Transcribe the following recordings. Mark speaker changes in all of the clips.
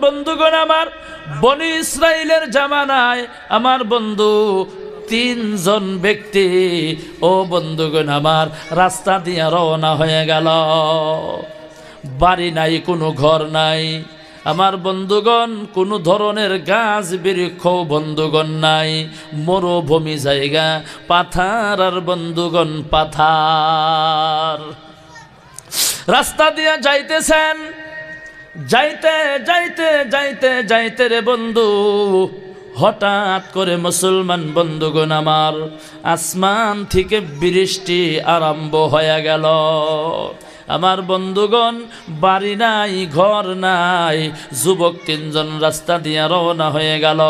Speaker 1: বন্ধুগণ আমার, বনি ইসরাইলের জামানায় আমার বন্ধু তিনজন ব্যক্তি, ও বন্ধুগণ আমার, রাস্তা দিয়ে রওনা হয়ে গেল। বাড়ি নাই, কোনো ঘর নাই আমার বন্ধুগণ, কোনো ধরনের গাছ বৃক্ষ বন্ধুগণ নাই, মরুভূমি জায়গা, পাথার আর বন্ধুগণ পাথার। রাস্তা দিয়ে যাইতেছেন, যাইতে যাইতে যাইতে যাইতে রে বন্ধু, হঠাৎ করে মুসলমান বন্ধুগণ আমার, আসমান থেকে বৃষ্টি আরম্ভ হয়ে গেল। আমার বন্ধুগণ, বাড়ি নাই, ঘর নাই, যুবক তিনজন রাস্তা দিয়ে রওনা হয়ে গেল।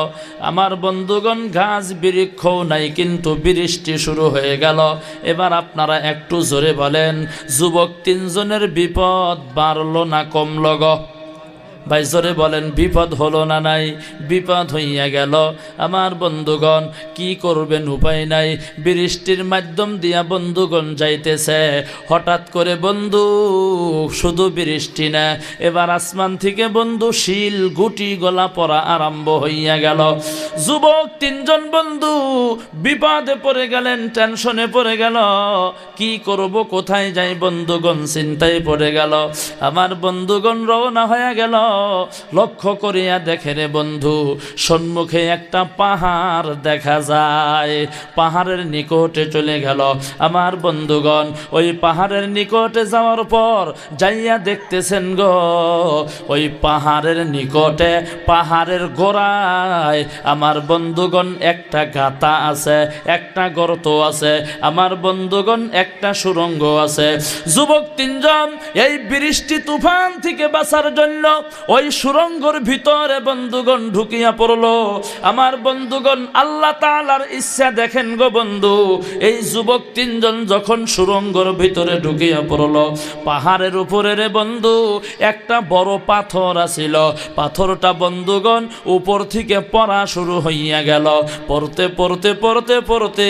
Speaker 1: আমার বন্ধুগণ, গাছ বৃক্ষও নাই, কিন্তু বৃষ্টি শুরু হয়ে গেল। এবার আপনারা একটু জোরে বলেন, যুবক তিনজনের বিপদ বাড়লো না কমলো গো? ভাই জোরে বলেন, বিপদ হলো না নাই? বিপদ হইয়া গেল। আমার বন্ধুগণ, কি করবেন, উপায় নাই। বৃষ্টির মাধ্যম দিয়া বন্ধুগণ যাইতেছে। হঠাৎ করে বন্ধু, শুধু বৃষ্টি না, এবার আসমান থেকে বন্ধু শিল গুটি গলা পড়া আরম্ভ হইয়া গেল। যুবক তিনজন বন্ধু বিপদে পড়ে গেলেন, টেনশনে পড়ে গেল। কি করব, কোথায় যাই বন্ধুগণ চিন্তায় পড়ে গেল। আমার বন্ধুগণ রওনা হয়ে গেল। লক্ষ্য করিয়া দেখে রে বন্ধু, সম্মুখে একটা পাহাড় দেখা যায়। পাহাড়ের নিকটে চলে গেল। আমার বন্ধুগণ, ওই পাহাড়ের নিকটে যাওয়ার পর যাইয়া দেখতেছেন গো, ওই পাহাড়ের নিকটে, পাহাড়ের গোড়ায় আমার বন্ধুগণ একটা গাতা আছে, একটা গর্ত আছে। আমার বন্ধুগণ, একটা সুড়ঙ্গ আছে। যুবক তিনজন এই বৃষ্টি তুফান থেকে বাঁচার জন্য ওই সুড়ঙ্গের ভিতরে বন্ধুগণ ঢুকিয়া পড়লো। আমার বন্ধুগণ, আল্লাহ তাআলার ইচ্ছা দেখেন গো বন্ধু, এই যুবক তিনজন যখন সুড়ঙ্গের ভিতরে ঢুকিয়া পড়লো, পাহাড়ের উপরে রে বন্ধু একটা বড় পাথর আছিল। পাথরটা বন্ধুগণ উপর থেকে পড়া শুরু হইয়া গেল। পড়তে পড়তে পড়তে পড়তে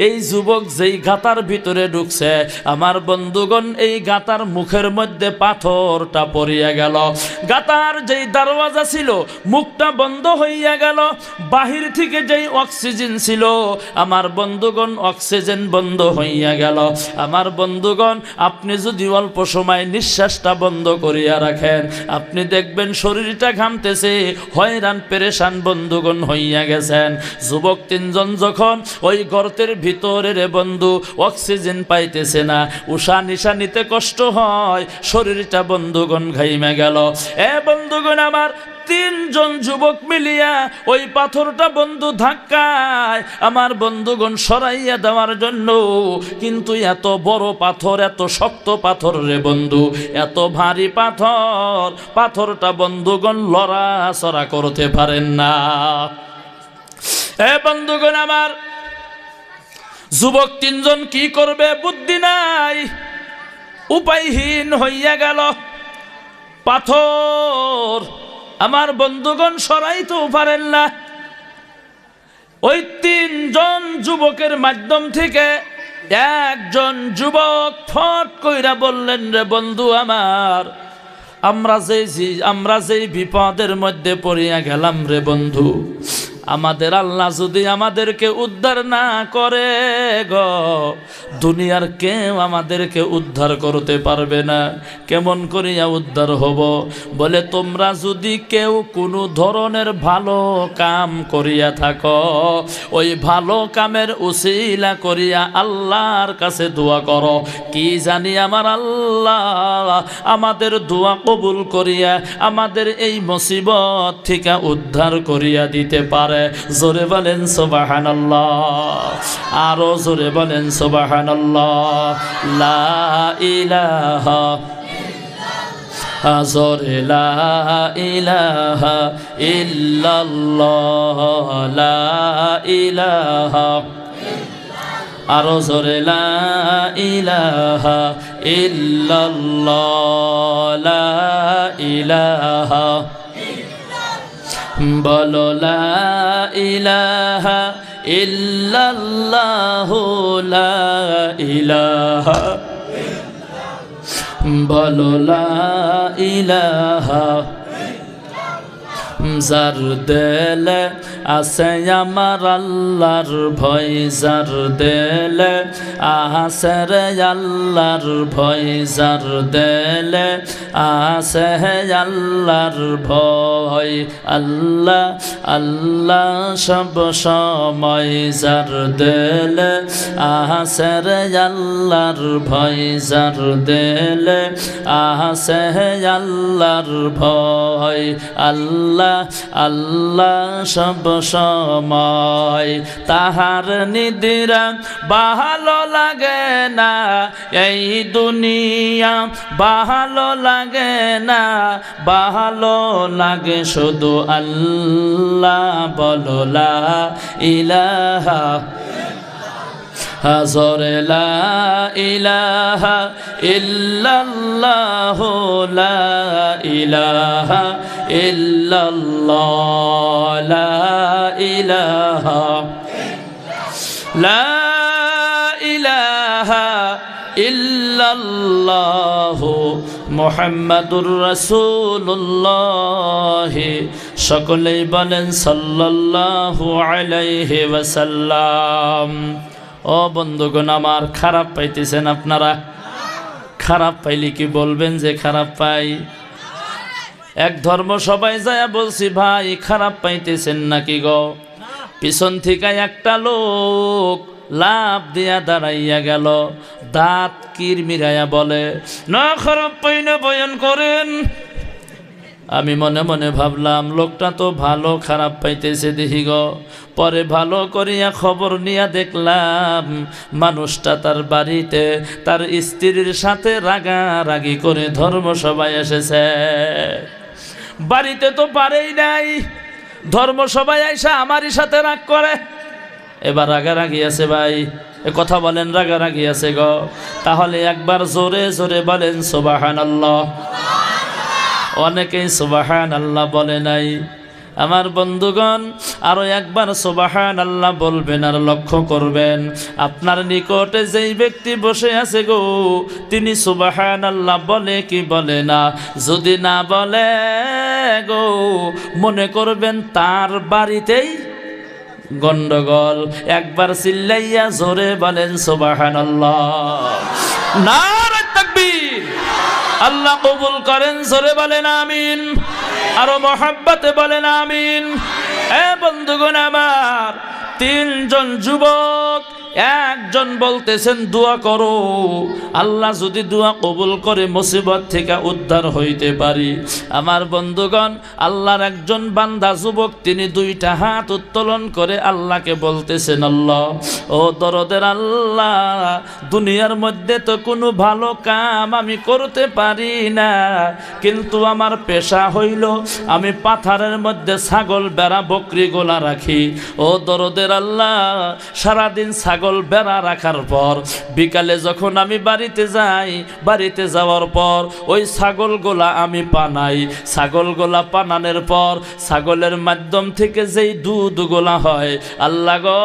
Speaker 1: এই যুবক যেই গাতার ভিতরে ঢুকছে, আমার বন্ধুগণ এই গাতার মুখের মধ্যে পাথরটা পড়িয়া গেল। গাতার যেই দরওয়াজা ছিল, মুখটা বন্ধ হইয়া গেল। বাহির থেকে যেই অক্সিজেন ছিল, আমার বন্ধুগণ অক্সিজেন বন্ধ হইয়া গেল। আমার বন্ধুগণ, আপনি যদি অল্প সময় নিঃশ্বাসটা বন্ধ করিয়া রাখেন, আপনি দেখবেন শরীরটা ঘামতেছে, হয়রান পেরেশান বন্ধুগণ হইয়া গেছেন। যুবক তিনজন যখন ওই গর্তের ভিতরে রে বন্ধু অক্সিজেন পাইতেছে না, উষা নিশা নিতে কষ্ট হয়, শরীরটা বন্ধুগণ ঘাইমে গেল। এ বন্ধুগণ আমার, তিনজন যুবক মিলিয়া ওই পাথরটা বন্ধু ধাক্কায় আমার বন্ধুগণ সরাইয়া দেওয়ার জন্য, কিন্তু এত বড় পাথর, এত শক্ত পাথর রে বন্ধু, এত ভারী পাথর, পাথরটা বন্ধুগণ লড়াচড়া করতে পারেন না। এ বন্ধুগণ আমার, যুবক তিনজন কি করবে, বুদ্ধি নাই, উপায়হীন হইয়া গেল। পাথর আমার বন্ধুগণ সরাইতেও পারেন না। ওই তিনজন যুবকের মাধ্যম থেকে একজন যুবক ফট কইরা বললেন, রে বন্ধু আমার, আমরা যেই বিপদের মধ্যে পড়িয়া গেলাম রে বন্ধু, আমাদের আল্লাহ যদি আমাদেরকে উদ্ধার না করে গো, দুনিয়ার কেউ আমাদেরকে উদ্ধার করতে পারবে না। কেমন করিয়া উদ্ধার হব? বলে, তোমরা যদি কেউ কোনো ধরনের ভালো কাম করিয়া থাকো, ওই ভালো কামের উসিলা করিয়া আল্লাহর কাছে দোয়া করো। কি জানি আমার আল্লাহ আমাদের দোয়া কবুল করিয়া আমাদের এই মুসিবত থেকে উদ্ধার করিয়া দিতে পারে। জোরে বলেন সুবহানাল্লাহ, আরো জোরে বলেন সুবহানাল্লাহ। লা ইলাহা জোরে লা ইলাহা ইল্লাল্লাহ, লা ইলাহা, আরো জোরে লা ইলাহা ইল্লাল্লাহ, লা ইলাহা, বলো লা ইলাহা ইল্লাল্লাহু, লা ইলাহা, বলো লা ইলাহা যার দেলে আছে আমার আল্লাহর ভয়, যার দেলে আছে রে আল্লাহর ভয়, যার দেলে আছে আল্লাহর ভয়, আল্লাহ আল্লাহ সব সময়, যার দেলে আছে রে আল্লাহর ভয়, যার দেলে আছে আল্লাহর ভয়, আল্লাহ আল্লাহ সব সময়। তাহার নিদিরা ভালো লাগে না, এই দুনিয়া ভালো লাগে না, ভালো লাগে শুধু আল্লাহ, বলো লা ইলাহা হাজরে লা ইলাহা ইল্লাল্লাহু, লা ইলাহা ইল্লাল্লাহ, লা ইলাহা লা ইলাহা ইল্লাল্লাহু মুহাম্মাদুর রাসূলুল্লাহ। সকলেই বলেন সাল্লাল্লাহু আলাইহি ওয়াসাল্লাম। ও বন্ধুগণ আমার, খারাপ পাইতেছেন আপনারা? খারাপ পাইলে কি বলবেন যে খারাপ পাই? এক ধর্ম সবাই যায় বলছি ভাই খারাপ পাইতেছেন নাকি গো? পিছন থেকে একটা লোক লাভ দিয়া দাঁড়াইয়া গেল, দাঁত কিরমিরাইয়া বলে না খারাপ পাই না, বয়ান করেন। আমি মনে মনে ভাবলাম লোকটা তো ভালো খারাপ পাইতেছে দেখি গো। পরে ভালো করিয়া খবর নিয়া দেখলাম মানুষটা তার বাড়িতে তার স্ত্রীর সাথে রাগারাগি করে ধর্মসভায় এসেছে। বাড়িতে তো পারেই নাই, ধর্মসভায় আইসা আমারই সাথে রাগ করে। এবার রাগারাগি আছে ভাই, এ কথা বলেন রাগারাগি আছে গো। তাহলে একবার জোরে জোরে বলেন সুবহানাল্লাহ। অনেকেই সুবহানাল্লাহ বলে নাই। আমার বন্ধুগণ আরো একবার সুবহানাল্লাহ বলবেন আর লক্ষ্য করবেন আপনার নিকটে যেই ব্যক্তি বসে আছে গো, তিনি সুবহানাল্লাহ বলে কি বলে না। যদি না বলে গো, মনে করবেন তার বাড়িতেই গন্ডগোল। একবার চিল্লাইয়া জোরে বলেন সুবহানাল্লাহ। নারে তাকবীর। আল্লাহ কবুল করেন, জোরে বলেন আমিন। আরো মহব্বতে বলেন আমিন। এ বন্ধুগণ আমার, তিনজন যুবক, একজন বলতেছেন দোয়া করো, আল্লাহ যদি দোয়া কবুল করে মুসিবত থেকে উদ্ধার হইতে পারি। আমার বন্ধুগণ আল্লাহর একজন বান্দা যুবক, তিনি দুইটা হাত উত্তোলন করে আল্লাহকে বলতেছেন আল্লাহ ও দরদের আল্লাহ, দুনিয়ার মধ্যে তো কোনো ভালো কাম আমি করতে পারি না, কিন্তু আমার পেশা হইল আমি পাথারের মধ্যে ছাগল বেড়া বকরি গোলা রাখি। ও দরদের আল্লাহ, সারাদিন ছাগল বেড়া রাখার পর বিকালে যখন আমি বাড়িতে যাই, বাড়িতে যাওয়ার পর ওই ছাগলগুলা আমি পানাই। ছাগলগুলা পানানোর পর ছাগলের মাধ্যম থেকে যেই দুধগুলা হয় আল্লাহ গো,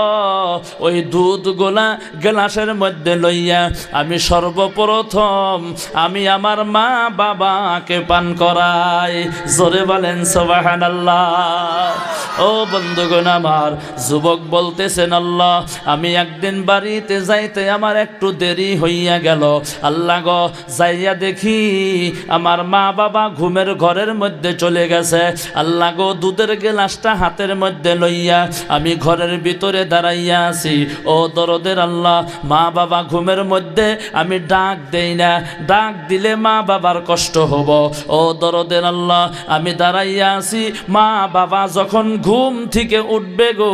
Speaker 1: ওই দুধগুলা গ্লাসের মধ্যে লইয়া আমি সর্বপ্রথম আমি আমার মা বাবাকে পান করাই। জোরে বলেন সুবহানাল্লাহ। ও বন্ধুগণ আমার, যুবক বলতেছেন আল্লাহ আমি একদিন বাড়িতে যাইতে আমার একটু দেরি হইয়া গেল। আল্লাহ গো, যাইয়া দেখি আমার মা বাবা ঘুমের ঘরের মধ্যে চলে গেছে। আল্লাহ গো, দুধের গ্লাসটা হাতের মধ্যে লইয়া আমি ঘরের ভিতরে দাঁড়াইয়া আছি। ও দরদের আল্লাহ, মা বাবা ঘুমের মধ্যে আমি ডাক দেই না, ডাক দিলে মা বাবার কষ্ট হব। ও দরদের আল্লাহ, আমি দাঁড়াইয়া আছি, মা বাবা যখন ঘুম থেকে উঠবে গো,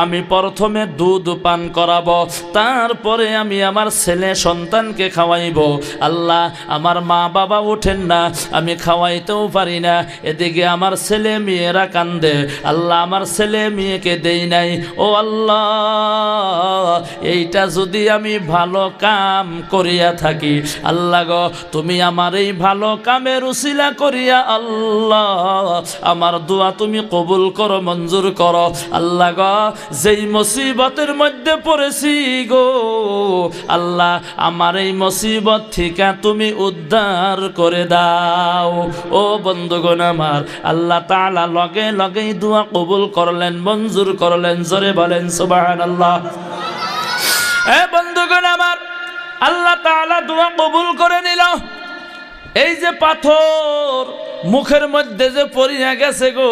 Speaker 1: আমি প্রথমে দুধ পান করাবো, তারপরে আমি আমার ছেলে সন্তানকে খাওয়াইব। আল্লাহ, আমার মা বাবা ওঠেন না, আমি খাওয়াইতেও পারি না, এদিকে আমার ছেলে মেয়েরা কান্দে। আল্লাহ, আমার ছেলে মেয়েকে দেই নাই। ও আল্লাহ, এইটা যদি আমি ভালো কাম করিয়া থাকি, আল্লাহ গো, তুমি আমার এই ভালো কামের উসিলা করিয়া আল্লাহ আমার দোয়া তুমি কবুল করো, মঞ্জুর করো। আল্লাহ গো, যেই মুসিবতের মধ্যে পড়ে করতেছি গো আল্লাহ, আমার এই মুসিবত থেকে তুমি উদ্ধার করে দাও। ও বন্ধুগণ আমার, আল্লাহ তাআলা লগে লগেই দোয়া কবুল করলেন, মঞ্জুর করলেন। জোরে বলেন সুবহানাল্লাহ। এ বন্ধুগণ আমার, আল্লাহ তাআলা দোয়া কবুল করে নিল। এই যে পাথর মুখের মধ্যে যে পড়িয়া গেছে গো,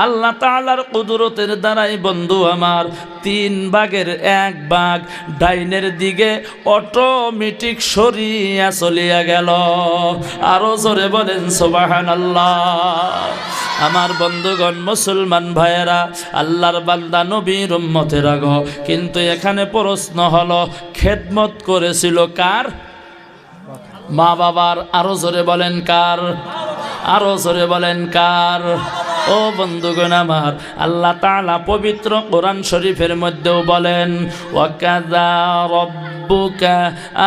Speaker 1: আল্লাহ তাআলার কুদরতের দ্বারাই বন্ধু আমার 3 ভাগের 1 ভাগ ডাইনের দিকে অটোমেটিক সরিয়া চলিয়া গেল। আরো জোরে বলেন সুবহানাল্লাহ। আমার বন্ধুগণ মুসলমান ভাইয়েরা, আল্লাহর বান্দা নবীর উম্মতেরা গো, কিন্তু এখানে প্রশ্ন হলো খেদমত করেছিল কার? মা বাবার। আরো জোরে বলেন কার? আরো জোরে বলেন কার? ও বন্ধুগণ আমার, আল্লাহ তাআলা পবিত্র কোরআন শরীফের মধ্যেও বলেন, ওয়াকাযা রাব্বুকা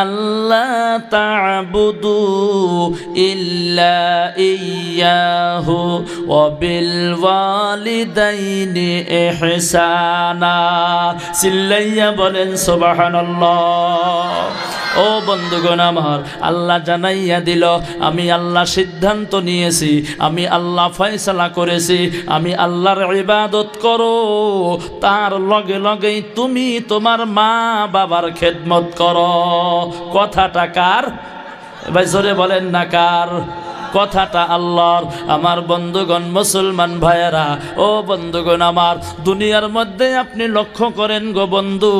Speaker 1: আল্লা তা'বুদু ইল্লা ইয়্যাহু ওয়া বিল ওয়ালিদাইনি ইহসানা। চিল্লাইয়া বলেন সুবহানাল্লাহ। ও বন্ধুগণ আমার, আল্লাহ জানাইয়া দিল, আমি আল্লাহ সিদ্ধান্ত নিয়েছি, আমি আল্লাহ ফয়সালা করেছি, আমি আল্লাহর ইবাদত করো, তার লগে লগেই তুমি তোমার মা বাবার খেদমত করো। কথাটা কার? ভাই জোরে বলেন না কার? কথাটা আল্লাহর। আমার বন্ধুগণ মুসলমান ভাইয়েরা, ও বন্ধুগণ আমার, দুনিয়ার মধ্যে আপনি লক্ষ্য করেন গো বন্ধু,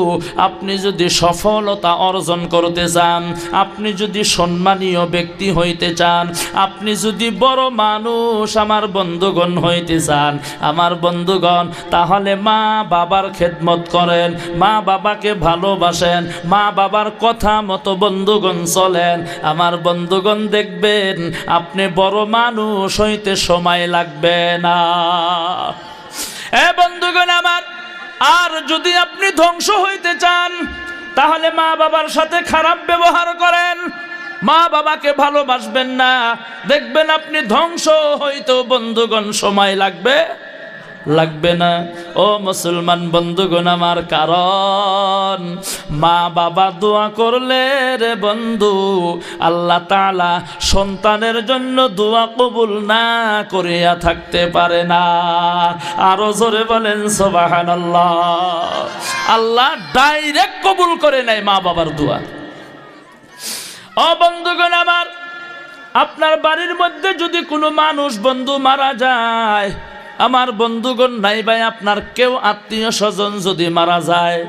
Speaker 1: আপনি যদি সফলতা অর্জন করতে চান, আপনি যদি সম্মানীয় ব্যক্তি হইতে চান, আপনি যদি বড় মানুষ আমার বন্ধুগণ হইতে চান, আমার বন্ধুগণ, তাহলে মা বাবার খেদমত করেন, মা বাবাকে ভালোবাসেন, মা বাবার কথা মতো বন্ধুগণ চলেন। আমার বন্ধুগণ দেখবেন আপনি বড় মানুষ হইতে সময় লাগবে না। এ বন্ধুগণ আমার, আর যদি আপনি ধ্বংস হইতে চান, তাহলে মা বাবার সাথে খারাপ ব্যবহার করেন, মা বাবাকে ভালোবাসবেন না, দেখবেন আপনি ধ্বংস হইতেও বন্ধুগণ সময় লাগবে না। ও মুসলমান বন্ধুগণ আমার, কারণ মা বাবা দোয়া করলে রে বন্ধু, আল্লাহ তাআলা সন্তানের জন্য দোয়া কবুল না করিয়া থাকতে পারে না। আরো জোরে বলেন সুবহানাল্লাহ। আল্লাহ ডাইরেক্ট কবুল করে নেয় মা বাবার দোয়া। ও বন্ধুগণ আমার, আপনার বাড়ির মধ্যে যদি কোনো মানুষ বন্ধু মারা যায়, আমার বন্ধুগণ নাই ভাই আপনার কেউ আত্মীয় স্বজন যদি মারা যায়,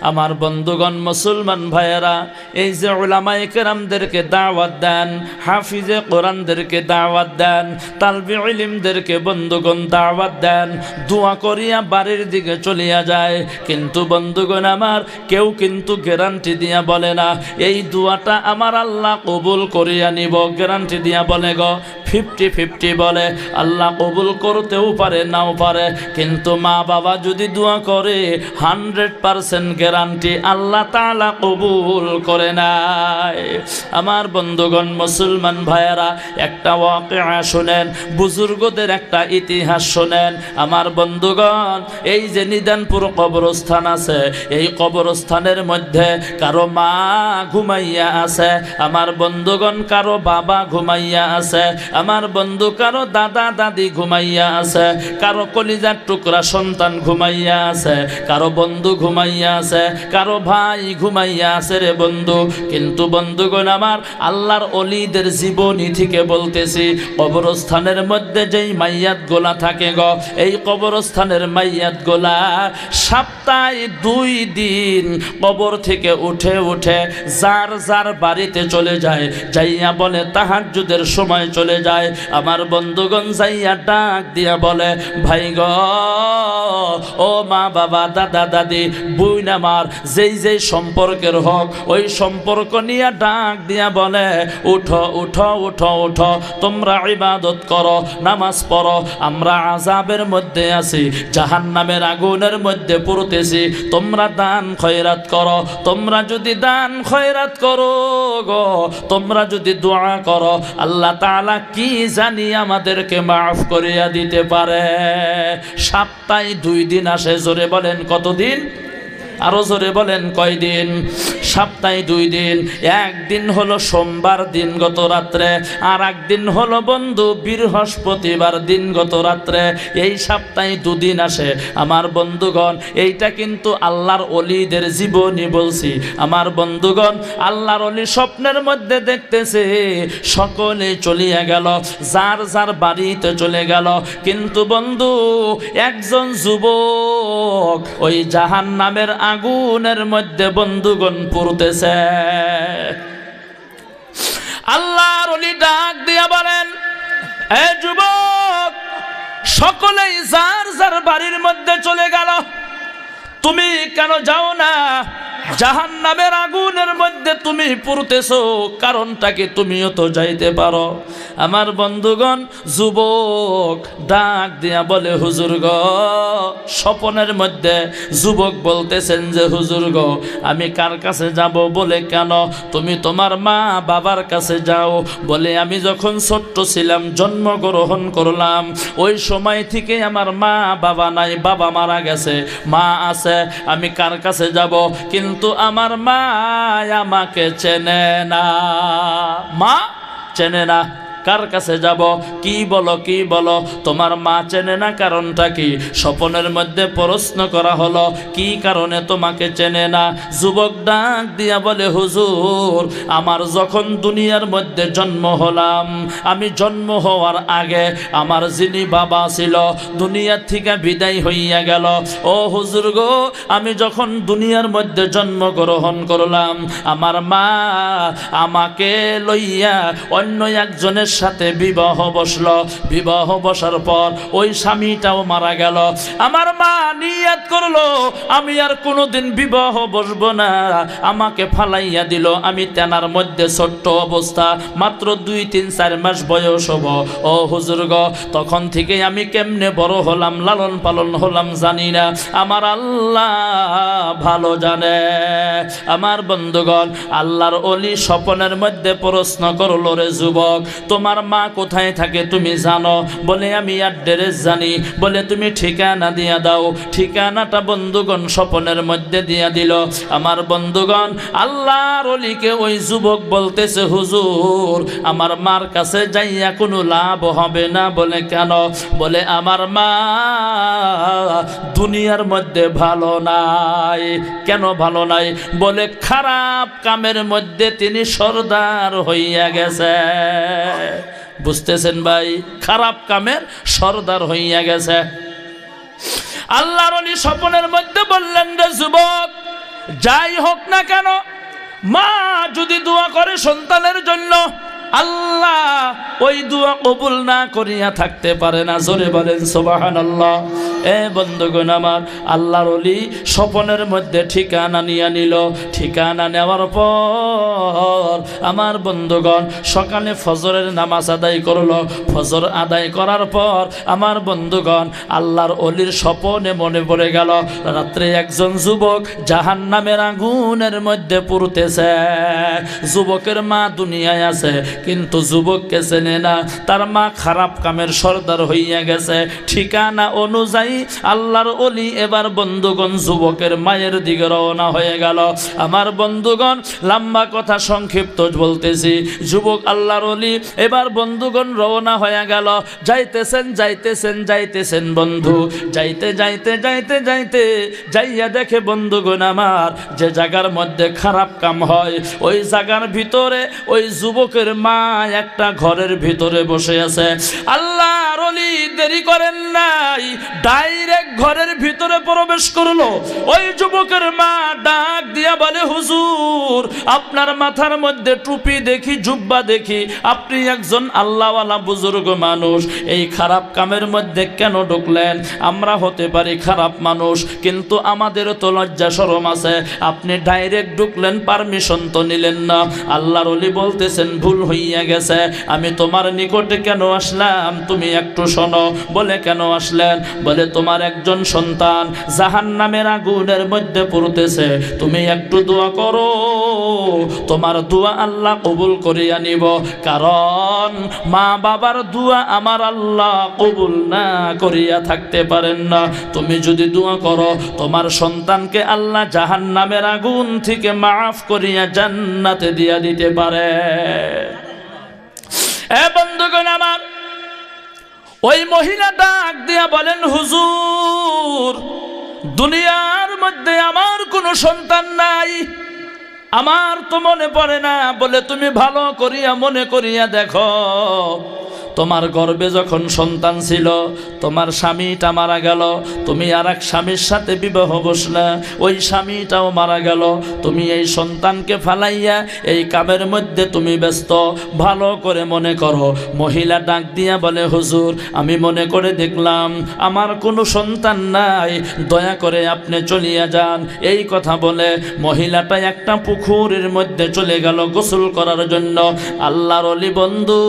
Speaker 1: আমার বন্ধুগণ মুসলমান ভাইয়েরা, এই যে উলামায়ে কেরামদেরকে দাওয়াত দেন, হাফিজে কোরআনদেরকে দাওয়াত দেন, তালবে ইলমদেরকে বন্ধুগণ দাওয়াত দেন, দোয়া করিয়া বাড়ির দিকে চলিয়া যায়, কিন্তু বন্ধুগণ আমার, কেউ কিন্তু গ্যারান্টি দিয়া বলে না এই দোয়াটা আমার আল্লাহ কবুল করিয়া নিব। গ্যারান্টি দিয়া বলে গো 50-50 বলে, আল্লাহ কবুল করতেও পারে নাও পারে, কিন্তু মা বাবা যদি দোয়া করে 100% গ্যারান্টি আল্লাহ তাআলা কবুল করে নাই। আমার বন্ধুগণ মুসলমান ভাইয়েরা, একটা ওয়াকিয়া শুনেন, বুজুর্গদের একটা ইতিহাস শুনেন। আমার বন্ধুগণ, এই যে নিদানপুর কবরস্থান আছে, এই কবরস্থানের মধ্যে কারো মা ঘুমাইয়া আছে, আমার বন্ধুগণ কারো বাবা ঘুমাইয়া আছে, আমার বন্ধু কারো দাদা দাদি ঘুমাইয়া আছে, কারো কলিজার টুকরা সন্তান ঘুমাইয়া আছে, কারো বন্ধু ঘুমাইয়া আছে, কারো ভাই ঘুমাইয়া আছে রে বন্ধু। কিন্তু বন্ধুগণ আমার, আল্লাহর ওলিদের জীবনী থেকে বলতেছি, কবরস্থানের মধ্যে যেই মাইয়াত গোলা থাকে গো, এই কবরস্থানের মাইয়াত গোলা সপ্তাহে 2 দিন কবর থেকে উঠে উঠে যার যার বাড়িতে চলে যায়, যাইয়া বলে তাহাজ্জুদের সময় চলে যায়, আমার বন্ধুগণ যাইয়া ডাক দিয়া বলে, ভাই গো, ও মা বাবা দাদা দাদি বুই নামার যেই যেই সম্পর্কের হোক, ওই সম্পর্ক নিয়ে ডাক দিয়া বলে, উঠো উঠো উঠো উঠো, তোমরা ইবাদত করো, নামাজ পড়ো, আমরা আযাবের মধ্যে আছি, জাহান্নামের আগুনের মধ্যে পড়তেছি, তোমরা দান খয়রাত করো, তোমরা যদি দান খয়রাত করো গো, তোমরা যদি দোয়া করো, আল্লাহ তাআলা কি জানি আমাদেরকে মাফ করিয়া দিতে পারে। সপ্তাহে 2 দিন আসে। জোরে বলেন কতদিন? আরো জোরে বলেন কয়দিন? সপ্তাহে 2 দিন। একদিন হলো সোমবার দিন গত রাত্রে, আর একদিন হলো বন্ধু বৃহস্পতিবার দিন গত রাত্রে। এই সপ্তাহে 2 দিন আসে আমার বন্ধুগণ। এইটা কিন্তু আল্লাহর ওলিদের জীবনী বলছি। আমার বন্ধুগণ, আল্লাহর ওলি স্বপ্নের মধ্যে দেখতেছে সকলে চলিয়া গেল, যার যার বাড়িতে চলে গেল, কিন্তু বন্ধু একজন যুবক ওই জাহান্নামের আগুনের মধ্যে বন্ধুগণ পুড়তেছে। আল্লাহর ওলি ডাক দিয়া বলেন, এ যুবক, সকলেই যার যার বাড়ির মধ্যে চলে গেল, তুমি কেন যাও না? জাহান্নামের আগুনের মধ্যে তুমি পুড়তেছো, কারণটা কি? তুমিও তো যাইতে পারো। আমার বন্ধুগণ, যুবক ডাক দিয়া বলে, হুজুর গো, স্বপ্নের মধ্যে যুবক বলতেছেন যে হুজুর গো, আমি কার কাছে যাব? বলে কেন? তুমি তোমার মা বাবার কাছে যাও। বলে আমি যখন ছোট্ট ছিলাম, জন্মগ্রহণ করলাম, ওই সময় থেকে আমার মা বাবা নাই, বাবা মারা গেছে, মা আছে, আমি কার কাছে যাব? কিন্তু আমার মা আমাকে চেনে না, মা চেনে না, কার কাছে যাব? কি বলো, কি বলো? তোমার মা চেনে না, কারণটা কি? স্বপ্নের মধ্যে প্রশ্ন করা হলো, কি কারণে তোমাকে চেনে না? যুবক ডাক দিয়া বলে, হুজুর, আমার যখন দুনিয়ার মধ্যে জন্ম হলাম, আমি জন্ম হওয়ার আগে আমার যিনি বাবা ছিল দুনিয়ার থেকে বিদায় হইয়া গেল। ও হুজুর গো, আমি যখন দুনিয়ার মধ্যে জন্মগ্রহণ করলাম, আমার মা আমাকে লইয়া অন্য একজনের সাথে বিবাহ বসলো। বিবাহ বসার পর ওই স্বামীটাও মারা গেল। আমার মা নিয়ত করলো, আমি আর কোনোদিন বিবাহ বসবো না, আমাকে ফালাইয়া দিল। আমি তেনার মধ্যে ছোট্ট অবস্থা, মাত্র 2-3-4 মাস বয়স হব। ও হুজুর গো, তখন থেকে আমি কেমনে বড় হলাম, লালন পালন হলাম জানি না, আমার আল্লাহ ভালো জানে। আমার বন্ধুগণ, আল্লাহর ওলি স্বপ্নের মধ্যে প্রশ্ন করলো, রে যুবক, তোমার মা কোথায় থাকে তুমি জানো? বলে আমি অ্যাড্রেস জানি। বলে তুমি ঠিকানা দিয়া দাও। ঠিকানাটা বন্ধুগণ স্বপ্নের মধ্যে দিয়া দিল। আমার বন্ধুগণ, আল্লাহর ওলিকে ওই যুবক বলতেছে, হুজুর, আমার মার কাছে যাইয়া কোনো লাভ হবে না। বলে কেন? বলে আমার মা দুনিয়ার মধ্যে ভালো নাই। কেন ভালো নাই? বলে খারাপ কামের মধ্যে তিনি সর্দার হইয়া গেছে। বুঝতেছেন ভাই? খারাপ কামের সর্দার হইয়া গেছে। আল্লাহর ওলি স্বপ্নের মধ্যে বললেন, রে যুবক, যাই হোক না কেন, মা যদি দোয়া করে সন্তানের জন্য, আল্লাহ ওই দোয়া কবুল না করিয়া থাকতে পারে না। জোরে বলেন সুবহানাল্লাহ। এ বন্ধুগণ আমার, আল্লাহর ওলি স্বপ্নের মধ্যে ঠিকানা নিয়ে নিল। ঠিকানা নেওয়ার পর আমার বন্ধুগণ সকালে ফজরের নামাজ আদায় করলো। ফজর আদায় করার পর আমার বন্ধুগণ আল্লাহর ওলির স্বপ্নে মনে পড়ে গেল, রাত্রে একজন যুবক জাহান্নামের আগুনের মধ্যে পুড়তেছে। যুবকের মা দুনিয়ায় আছে, কিন্তু যুবককে চেনে না, তার মা খারাপ কামের সর্দার হইয়া গেছে। ঠিকানা অনুযায়ী আল্লাহর ওলি এবার বন্ধুগণ যুবকের মায়ের দিকে রওনা হয়ে গেল। আমার বন্ধুগণ লম্বা কথা সংক্ষিপ্ত বলতেছি, যুবক আল্লাহর ওলি এবার বন্ধুগণ রওনা হয়ে গেল। যাইতেছেন যাইতেছেন যাইতেছেন বন্ধু, যাইতে যাইতে যাইতে যাইতে যাইয়া দেখে বন্ধুগণ আমার, যে জায়গার মধ্যে খারাপ কাম হয় ওই জায়গার ভিতরে ওই যুবকের মা একটা ঘরের ভিতরে বসে আছে। আল্লাহর ওলি দেরি করেন নাই, ডাইরেক্ট ঘরের ভিতরে প্রবেশ করলো। ওই যুবকের মা ডাক দিয়া বলে, হুজুর, আপনার মাথার মধ্যে টুপি দেখি, জুব্বা দেখি, আপনি একজন আল্লাহওয়ালা বুজুর্গ মানুষ, এই খারাপ কামের মধ্যে কেন ঢুকলেন? আমরা হতে পারি খারাপ মানুষ, কিন্তু আমাদেরও তো লজ্জা শরম আছে, আপনি ডাইরেক্ট ঢুকলেন, পারমিশন তো নিলেন না। আল্লাহর ওলি বলতেছেন, ভুল হইয়া গেছে, আমি তোমার নিকটে কেন আসলাম তুমি একটু শোনো। বলে কেন আসলেন? বলে তোমার একজন একজন সন্তান জাহান্নামের আগুনের মধ্যে পড়তেছে, তুমি একটু দোয়া করো, তোমার দোয়া আল্লাহ কবুল করিয়া নিব। কারণ মা বাবার দোয়া আমার আল্লাহ কবুল না করিয়া থাকতে পারেন না। তুমি যদি দোয়া করো, তোমার সন্তানকে আল্লাহ জাহান্নামের আগুন থেকে মাফ করিয়া জান্নাতে দিয়া দিতে পারে। এ বন্ধুগণ আমার, ওই মহিলা ডাক দিয়া বলেন, হুজুর, দুনিয়ার মধ্যে আমার কোনো সন্তান নাই, আমার তো মনে পড়ে না। বলে, তুমি ভালো করিয়া মনে করিয়া দেখো, তোমার গর্ভে যখন সন্তান ছিল, তোমার স্বামীটা মারা গেল, তুমি আর এক স্বামীর সাথে বিবাহ বসলা, ওই স্বামীটাও মারা গেল, তুমি এই সন্তানকে ফালাইয়া এই কামের মধ্যে তুমি ব্যস্ত, ভালো করে মনে করো। মহিলা ডাক দিয়া বলে, হুজুর, আমি মনে করে দেখলাম আমার কোনো সন্তান নাই, দয়া করে আপনি চলিয়া যান। এই কথা বলে মহিলাটা একটা পুকুরের মধ্যে চলে গেল গোসল করার জন্য। আল্লাহর ওলি বন্ধু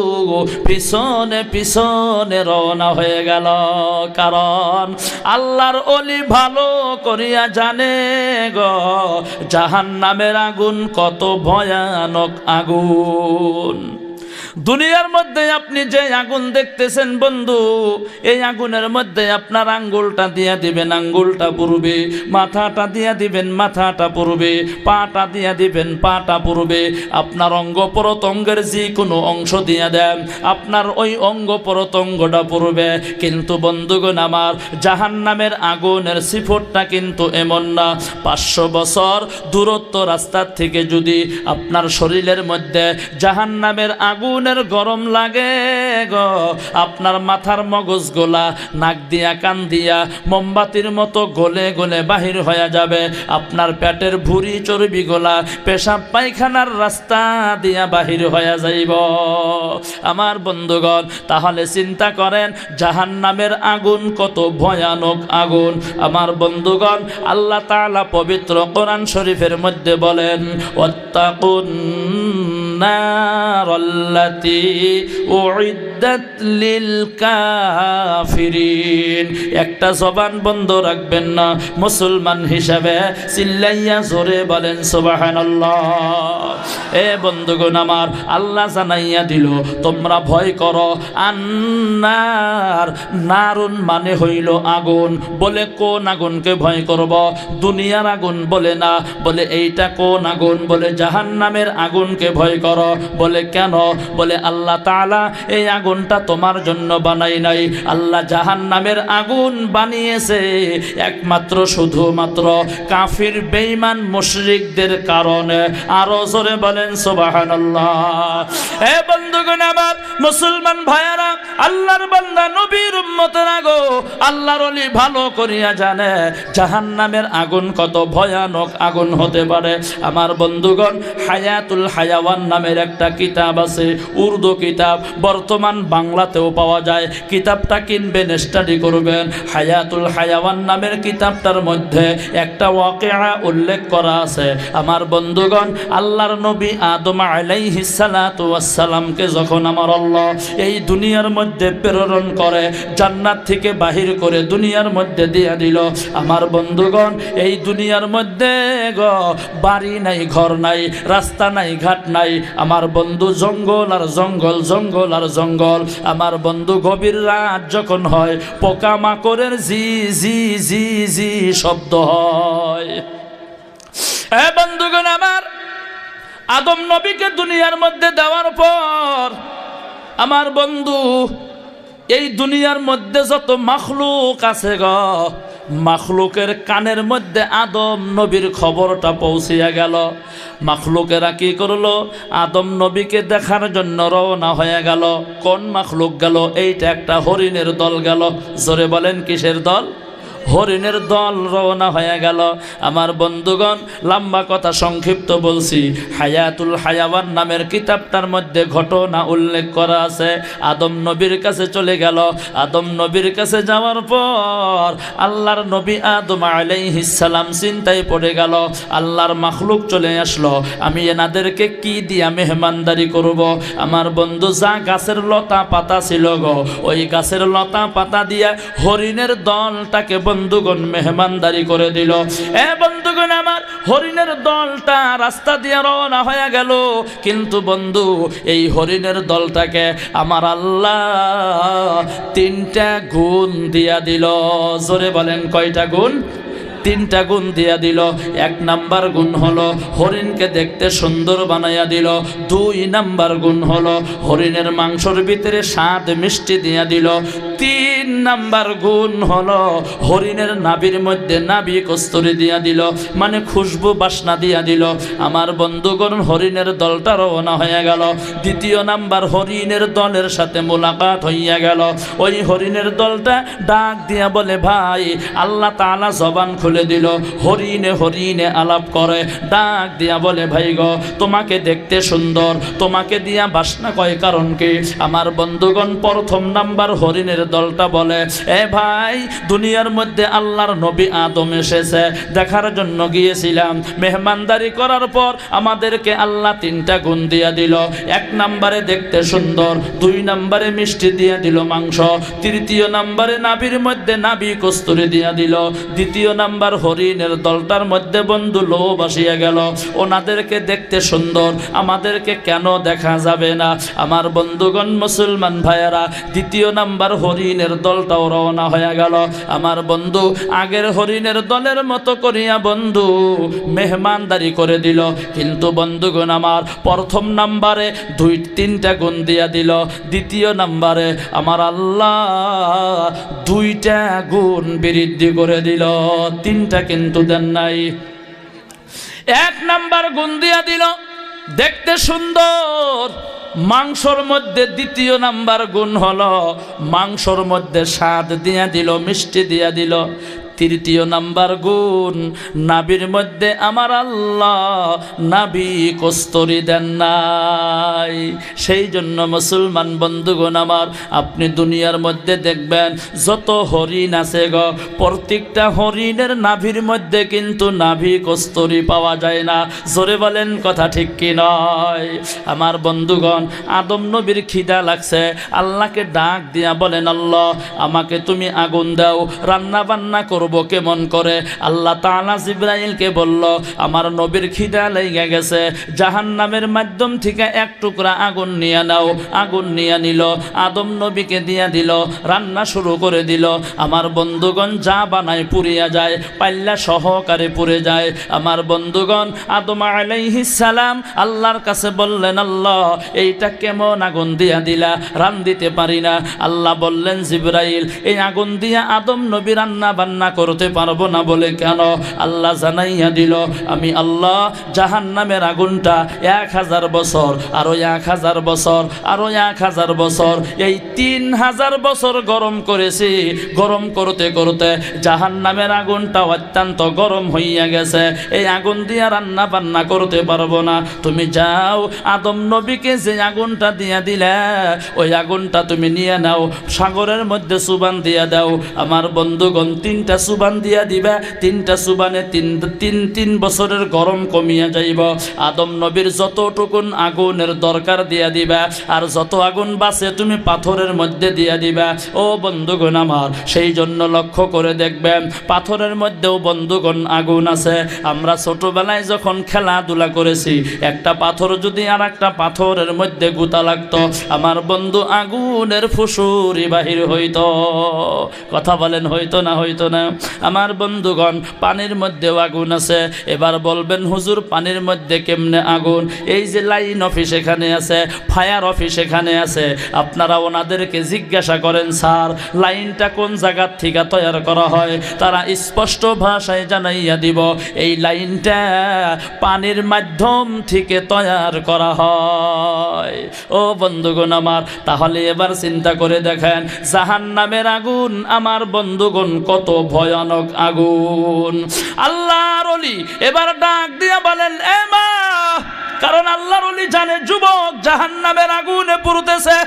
Speaker 1: পিছনে পিছনে রওনা হয়ে গেল। কারণ আল্লাহর ওলি ভালো করিয়া জানে গো, জাহান্নামের আগুন কত ভয়ানক আগুন। দুনিয়ার মধ্যে আপনি যে আগুন দেখতেছেন বন্ধু, এই আগুনের মধ্যে আপনার আঙ্গুলটা দিয়া দিবেন, আঙ্গুলটা পুড়বে, মাথাটা দিয়া দিবেন, মাথাটা পুড়বে, পাটা দিয়া দিবেন, পাটা পুড়বে। আপনার অঙ্গ প্রত্যঙ্গের যে কোনো অংশ দিয়া দেন, আপনার ওই অঙ্গ প্রত্যঙ্গটা পুড়বে। কিন্তু বন্ধুগণ আমার, জাহান্নামের আগুনের সিফতটা কিন্তু এমন না। 500 বছর দূরত্ব রাস্তার থেকে যদি আপনার শরীরের মধ্যে জাহান্নামের আগুনের গরম লাগে গো, আপনার মাথার মগজ গোলা নাক দিয়া কান দিয়া মোমবাতির মতো গলে গলে বাহির হয়ে যাবে। আপনার পেটের ভুঁড়ি চর্বি গোলা পেশাব পায়খানার রাস্তা দিয়া বাহির হয়ে যাইব। আমার বন্ধুগণ, তাহলে চিন্তা করেন জাহান্নামের আগুন কত ভয়ানক আগুন। আমার বন্ধুগণ, আল্লাহ তাআলা পবিত্র কোরআন শরীফের মধ্যে বলেন, ওয়াত্তাকুন নারাল্লাতী উইদ্দাত লিল কাফিরিন। একটা জবান বন্ধ রাখবেন না, মুসলমান হিসাবে চিল্লাইয়া জোরে বলেন সুবহানাল্লাহ। এ বন্ধুগণ আমার, আল্লাহ জানাইয়া দিল, তোমরা ভয় করো আন্নার। নারুন মানে হইল আগুন। বলে কোন আগুনকে ভয় করব? দুনিয়ার আগুন বলে না। বলে এইটা কোন আগুন? বলে জাহান্নামের আগুনকে ভয় করো। বলে কেন? বলে আল্লাহ তাআলা এই আগুনটা তোমার জন্য বানাই নাই, আল্লাহ জাহান্নামের আগুন বানিয়েছে একমাত্র শুধুমাত্র কাফির বেঈমান মুশরিকদের কারণে। আরো জোরে বলেন সুবহানাল্লাহ। এ বন্ধুগণ আমার, মুসলমান ভাইয়ারা, আল্লাহর বান্দা নবীর উম্মতেরা গো, আল্লাহর ওলি ভালো করিয়া জানে জাহান্নামের আগুন কত ভয়ানক আগুন হতে পারে। আমার বন্ধুগণ, হায়াতুল হায়াওয়ান নামের একটা কিতাব আছে, উর্দু কিতাব, বর্তমান বাংলাতেও পাওয়া যায়। কিতাবটা কিনবেন, স্টাডি করবেন। হায়াতুল হায়াওয়ান নামের কিতাবটার মধ্যে একটা ওয়াকিয়া উল্লেখ করা আছে। আমার বন্ধুগণ, আল্লাহর নবী আদম আলাইহিস সালাতু ওয়াস সালামকে যখন আমার আল্লাহ এই দুনিয়ার মধ্যে প্রেরণ করে, জান্নাত থেকে বাহির করে দুনিয়ার মধ্যে দিয়া দিল। আমার বন্ধুগণ, এই দুনিয়ার মধ্যে গো বাড়ি নাই, ঘর নাই, রাস্তা নাই, ঘাট নাই। আমার বন্ধু জঙ্গল আর জঙ্গল, জঙ্গল আর জঙ্গল। আমার বন্ধু গভীর রাত যখন হয়, পোকামাকড়ের জি জি জি জি শব্দ হয়। এ বন্ধুগণ আমার, আদম নবীকে দুনিয়ার মধ্যে দেওয়ার পর আমার বন্ধু এই দুনিয়ার মধ্যে যত মাখলুক আছে গো, মাখলুকের কানের মধ্যে আদম নবীর খবরটা পৌঁছিয়া গেল। মাখলুকেরা কি করলো? আদম নবীকে দেখার জন্য রওনা হয়ে গেল। কোন মাখলুক গেল? এইটা একটা হরিণের দল গেল। জোরে বলেন কিসের দল? হরিণের দল রওনা হয়ে গেল। আমার বন্ধুগণ, লম্বা কথা সংক্ষিপ্ত বলছি। হায়াতুল হায়াওয়ান নামের কিতাবটার মধ্যে ঘটনা উল্লেখ করা আছে। আদম নবীর কাছে চলে গেল। আদম নবীর কাছে যাওয়ার পর আল্লাহর নবী আদম আলাইহিস সালাম চিন্তায় পড়ে গেল। আল্লাহর মাখলুক চলে আসলো, আমি এনাদেরকে কি দিয়া মেহমানদারি করব? আমার বন্ধু, যা গাছের লতা পাতা ছিল গো, ওই গাছের লতা পাতা দিয়া হরিণের দলটাকে বন্ধুগণ মেহমানদারি করে দিল। বন্ধুগণ আমার, হরিণের দলটা রাস্তা দিয়ে রওনা হয়ে গেল, কিন্তু বন্ধু এই হরিণের দলটাকে আমার আল্লাহ 3টা গুণ দিয়া দিল। জোরে বলেন কয়টা গুণ? 3টা গুণ দিয়া দিল। 1 নাম্বার গুণ হলো হরিণকে দেখতে সুন্দর বানাইয়া দিল। 2 নাম্বার গুণ হলো হরিণের মাংসর ভিতরে স্বাদ মিষ্টি দিয়া দিল। 3 নাম্বার গুণ হলো হরিণের নাভির মধ্যে নাভি কস্তুরী দিয়া দিল, মানে খুশবু বাসনা দিয়া দিল। আমার বন্ধুগণ হরিণের দলটা রওনা হয়ে গেল। 2য় নাম্বার হরিণের দলের সাথে মোলাকাত হইয়া গেল। ওই হরিণের দলটা ডাক দিয়া বলে, ভাই আল্লাহ তাআলা জবান খুলে দিল, হরিণে হরিণে আলাপ করে ডাক দিয়া বলে, ভাই গো তোমাকে দেখতে সুন্দর, তোমাকে দিয়া বাসনা কয় কারণ কি? আমার বন্ধুগণ 1ম নাম্বার হরিণের দলটা বলে, ভাই দুনিয়ার মধ্যে আল্লাহর নবী আদম এসেছে, দেখার জন্য গিয়েছিলাম। মেহমানদারি করার পর আমাদেরকে আল্লাহ 3টা গুণ দিয়া দিল। 1 নাম্বারে দেখতে সুন্দর, 2 নাম্বারে মিষ্টি দিয়া দিল মাংস, 3য় নাম্বারে নাভির মধ্যে নাভি কস্তুরী দিয়া দিল। 2য় নাম্বার হরিণের দলটার মধ্যে বন্ধু লোভ আসিয়া গেল, ওনাদেরকে দেখতে সুন্দর, আমাদেরকে কেন দেখা যাবে না? আমার বন্ধুগণ মুসলমান ভাইয়েরা, 2য় নাম্বার হরিণের দলটাও রওনা হয়ে গেল। আমার বন্ধু আগের হরিণের দলের মতো করিয়া বন্ধু মেহমানদারি করে দিল, কিন্তু বন্ধুগণ আমার 1ম নাম্বারে 2-3টা গুণ দিয়া দিল। 2য় নাম্বারে আমার আল্লাহ 2টা গুণ বৃদ্ধি করে দিল, 3টা কিন্তু দেন নাই। 1 নাম্বার গুণ দিয়া দিল দেখতে সুন্দর মাংসর মধ্যে। 2য় নাম্বার গুণ হলো মাংসর মধ্যে স্বাদ দিয়া দিল, মিষ্টি দিয়া দিল। 3য় নাম্বার গুণ নাভির মধ্যে আমার আল্লাহ নাভি কস্তুরী দেন নাই। সেই জন্য মুসলমান বন্ধুগণ আমার, আপনি দুনিয়ার মধ্যে দেখবেন যত হরিণ আছে গো, প্রত্যেকটা হরিণের নাভির মধ্যে কিন্তু নাভি কস্তুরী পাওয়া যায় না। জোরে বলেন কথা ঠিক কি নয়? আমার বন্ধুগণ আদম নবীর খিদা লাগছে, আল্লাহকে ডাক দিয়া বলেন, আল্লাহ আমাকে তুমি আগুন দাও, রান্না বান্না করব কেমন করে? আল্লাহ তাআলা জিবরাইলকে বলল, আমার নবীর খিদা লেগে গেছে, জাহান্নামের মাধ্যম থেকে 1 টুকরা আগুন নিয়ে নাও। আগুন নিয়ে নিল, আদম নবীকে দিয়া দিল, রান্না শুরু করে দিল। আমার বন্ধুগণ যা বানায় পুড়িয়া যায়, পাল্লা সহকারে পুড়ে যায়। আমার বন্ধুগণ আদম আলাইহিস সালাম আল্লাহর কাছে বললেন, আল্লাহ এইটা কেমন আগুন দিয়া দিলা, রান দিতে পারি না। আল্লাহ বললেন, জিবরাইল এই আগুন দিয়া আদম নবী রান্না বান্না করতে পারবো না। বলে কেন? আল্লাহ জানাইয়া দিল, আমি আল্লাহ জাহান্নামের আগুনটা 1000 বছর, আরো 1000 বছর, আরো 1000 বছর, এই 3000 বছর গরম করেছি। গরম করতে করতে জাহান্নামের আগুনটা অত্যন্ত গরম হইয়া গেছে, এই আগুন দিয়া রান্না বান্না করতে পারবো না। তুমি যাও, আদম নবীকে যে আগুনটা দিয়া দিলে ওই আগুনটা তুমি নিয়ে নাও, সাগরের মধ্যে সুবান দিয়া দাও। আমার বন্ধুগণ 3টা সুবান দিয়া দিবা, 3টা সুবানে 3 বছরের গরম কমিয়া যাইব। আদম নবীর যতটুকুন আগুনের দরকার দিয়া দিবা, আর যত আগুন বাঁচে তুমি পাথরের মধ্যে দিয়া দিবা। ও বন্ধুগণ আমার, সেই জন্য লক্ষ্য করে দেখবেন পাথরের মধ্যেও বন্ধুগণ আগুন আছে। আমরা ছোটবেলায় যখন খেলাধুলা করেছি, একটা পাথর যদি আর একটা পাথরের মধ্যে গুতা লাগতো, আমার বন্ধু আগুনের ফুসুরি বাহির হইতো। কথা বলেন হইতো না? হইতো না? আমার বন্ধুগণ পানির মধ্যেও আগুন আছে। এবার বলবেন, হুজুর পানির মধ্যে কেমনে আগুন? এই যে লাইন অফিস এখানে আছে, ফায়ার অফিস এখানে আছে, আপনারা ওনাদেরকে জিজ্ঞাসা করেন, স্যার লাইনটা কোন জায়গার থেকে তৈরি করা হয়? তারা স্পষ্ট ভাষায় জানাইয়া দিব, এই লাইনটা পানির মাধ্যম থেকে তৈরি করা হয়। ও বন্ধুগণ আমার, তাহলে এবার চিন্তা করে দেখেন জাহান্নামের আগুন আমার বন্ধুগণ কত ভয়ানক আগুন। আল্লাহর ওলি এবার ডাক দিয়া বলেন, এ মা, কারণ আল্লাহর ওলি জানে যুবক জাহান্নামের আগুনে পুড়তেছে।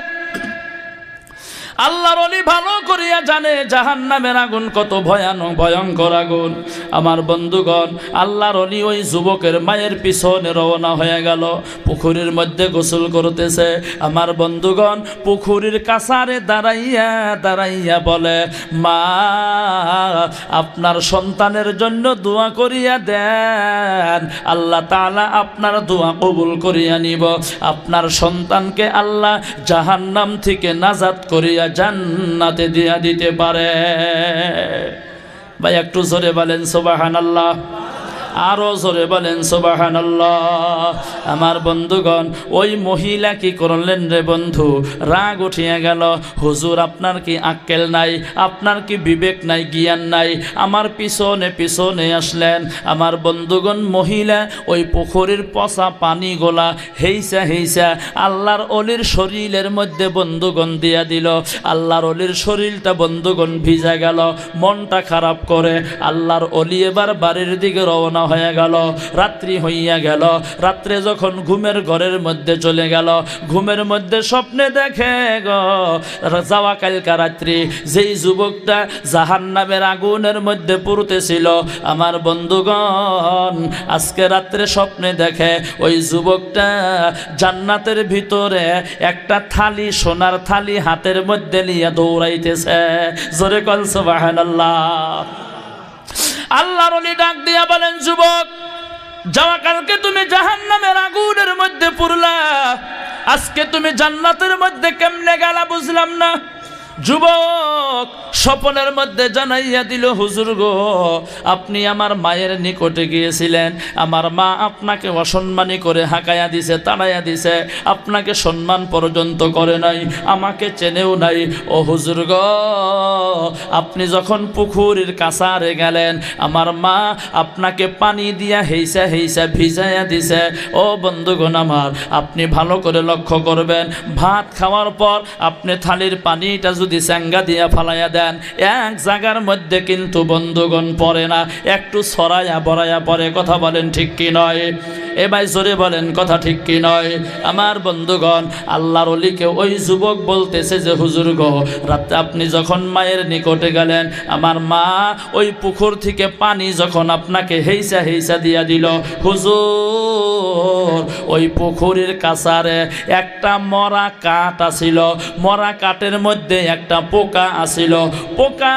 Speaker 1: আল্লাহর ওলি ভালো করিয়া জানে জাহান্নামের আগুন কত ভয়ানক ভয়ঙ্কর আগুন। আমার বন্ধুগণ, আল্লাহর ওলি ওই যুবকের মায়ের পিছনে রওনা হয়ে গেল, পুকুরের মধ্যে গোসল করতেছে। আমার বন্ধুগণ, পুকুরের কাছারে দাঁড়াইয়া দাঁড়াইয়া বলে, মা আপনার সন্তানের জন্য দোয়া করিয়া দেন, আল্লাহ তাআলা আপনার দোয়া কবুল করিয়া নিব, আপনার সন্তানকে আল্লাহ জাহান্নাম থেকে নাজাত করিয়া জান্নাতে দিয়া দিতে পারে। ভাই একটু জোরে বলেন সুবহানাল্লাহ, আরো জোরে বলেন সুবহানাল্লাহ। আমার বন্ধুগণ, ওই মহিলা কি করলেন রে বন্ধু, রাগ উঠিয়া গেল, হুজুর আপনার কি আক্কেল নাই, আপনার কি বিবেক নাই, জ্ঞান নাই, আমার পিছনে পিছনে আসলেন। আমার বন্ধুগণ, মহিলা ওই পুকুরের পচা পানিগুলা হেইসা হেইসা আল্লাহর অলির শরীরের মধ্যে বন্ধুগণ দিয়া দিল। আল্লাহর অলির শরীরটা বন্ধুগণ ভিজা গেল, মনটা খারাপ করে আল্লাহর অলি এবার বাড়ির দিকে রওনা হয়ে গেল। রাত্রি হইয়া গেল, রাত্রে যখন ঘুমের ঘরের মধ্যে চলে গেল, ঘুমের মধ্যে স্বপ্নে দেখে গো যাওয়া কালকা রাত্রি যেই যুবকটা জাহান্নামের আগুনের মধ্যে পুড়তেছিল, আমার বন্ধুগণ আজকে রাত্রে স্বপ্নে দেখে ওই যুবকটা জান্নাতের ভিতরে একটা থালি, সোনার থালি হাতের মধ্যে নিয়ে দৌড়াইতেছে। জোরে কল সুবহানাল্লাহ। আল্লাহর ওলি ডাক দিয়া বলেন, যুবক যাওয়া কালকে তুমি জাহান্নামের আগুনের মধ্যে পুরলা, আজকে তুমি জান্নাতের মধ্যে কেমনে গেলা বুঝলাম না। যুবক স্বপ্নের মধ্যে জানাইয়া দিল, হুজুর গো আপনি আমার মায়ের নিকটে গিয়েছিলেন, আমার মা আপনাকে অসম্মানী করে হাঁকাইয়া দিছে, তাড়াইয়া দিছে, আপনাকে সম্মান পর্যন্ত করে নাই, আমাকে চেনেও নাই। ও হুজুর গো আপনি যখন পুকুরের কাছারে গেলেন, আমার মা আপনাকে পানি দিয়া হেইসা হেইসা ভিজাইয়া দিছে। ও বন্ধুগণ আমার, আপনি ভালো করে লক্ষ্য করবেন, ভাত খাওয়ার পর আপনি থালির পানিটা যদি স্যাঙ্গা দিয়া ফালাইয়া দেন, এক জায়গার মধ্যে কিন্তু বন্ধুগণ পড়ে না, একটু ছড়াইয়া বড়াইয়া পড়ে। কথা বলেন ঠিক কি নয়? এ ভাই জোরে বলেন কথা ঠিক কি নয়? আমার বন্ধুগণ, আল্লাহর ওলিকে ওই যুবক বলতেছে যে, হুজুর গো রাতে আপনি যখন মায়ের নিকটে গেলেন, আমার মা ওই পুকুর থেকে পানি যখন আপনাকে হেইসা হেইসা দিয়া দিল, হুজুর ওই পুকুরের কাছারে একটা মরা কাঠ আছিল, মরা কাঠের মধ্যে একটা পোকা আছিল। পোকা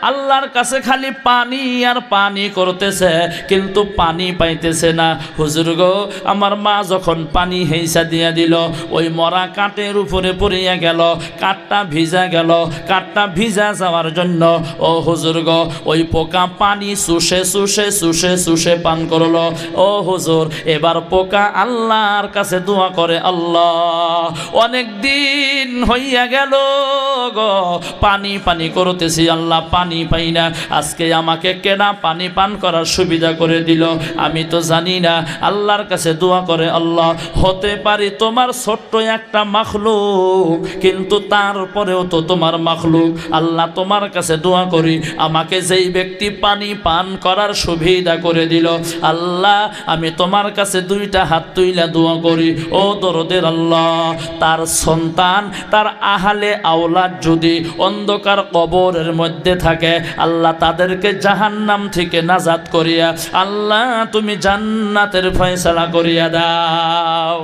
Speaker 1: আল্লাহর কাছে খালি পানি আর পানি করতেছে, কিন্তু পানি পাইতেছে না। হুজুর গো আমার মা যখন পানি হেইসা দিয়া দিল, ওই মরা কাঠের উপরে পড়িয়া গেল, কাঠটা ভিজা গেল, কাঠটা ভিজা যাওয়ার জন্য ও হুজুর গো ওই পোকা পানি চুষে চুষে চুষে চুষে পান করলো। ও হুজুর এবার পোকা আল্লাহর কাছে দোয়া করে, আল্লাহ অনেক দিন হইয়া গেল গো পানি পানি করতেছি, আল্লাহ পানি পাই না, আজকে আমাকে কেনা পানি পান করার সুবিধা করে দিল, আমি তো জানি না। আল্লাহর কাছে দোয়া করে, আল্লাহ হতে পারি তোমার ছোট্ট একটা মাখলুক, কিন্তু তারপরেও তো তোমার মাখলুক, আল্লাহ তোমার কাছে দোয়া করি আমাকে যেই ব্যক্তি পানি পান করার সুবিধা করে দিল, আল্লাহ আমি তোমার কাছে দুইটা হাত তুইলা দোয়া করি, ও দরদের আল্লাহ তার সন্তান তার আহালে আওলাদ যদি অন্ধকার কবরের মধ্যে থাকে, আল্লাহ তাদেরকে জাহান্নাম থেকে নাজাত করিয়া আল্লাহ তুমি জান্নাতের ফয়সালা করিয়া দাও।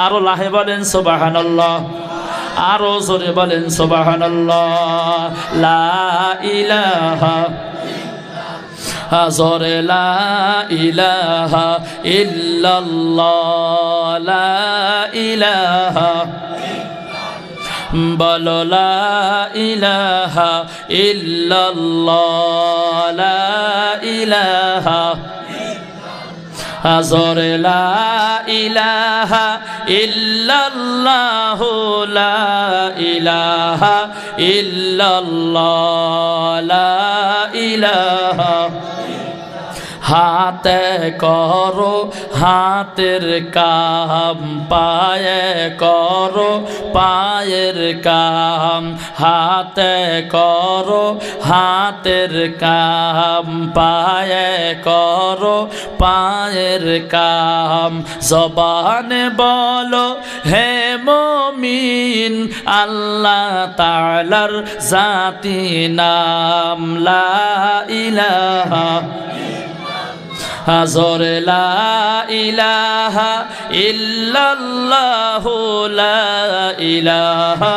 Speaker 1: আরো লাহে বলেন সুবহানাল্লাহ, আরো জোরে বলেন সুবহানাল্লাহ। লা ইলাহা জোরে লা ইলাহা ইল্লাল্লাহ, লা ইলাহা বলো লা ইলাহা ইল্লাল্লাহ, লা ইলাহা জোরে লা ইলাহা ইল্লাল্লাহ, লা ইলাহা ইল্লাল্লাহ, লা ইলাহা হাতে করো হাতের কাম, পায়ে করো পায়ের কাম, হাতে করো হাতের কাম, পায়ে করো পায়ের কাম। জবানে বলো হে মুমিন আল্লাহ তাআলার জাতি নাম, লা ইলাহা হাজরে লা ইলাহা ইল্লাল্লাহু, লা ইলাহা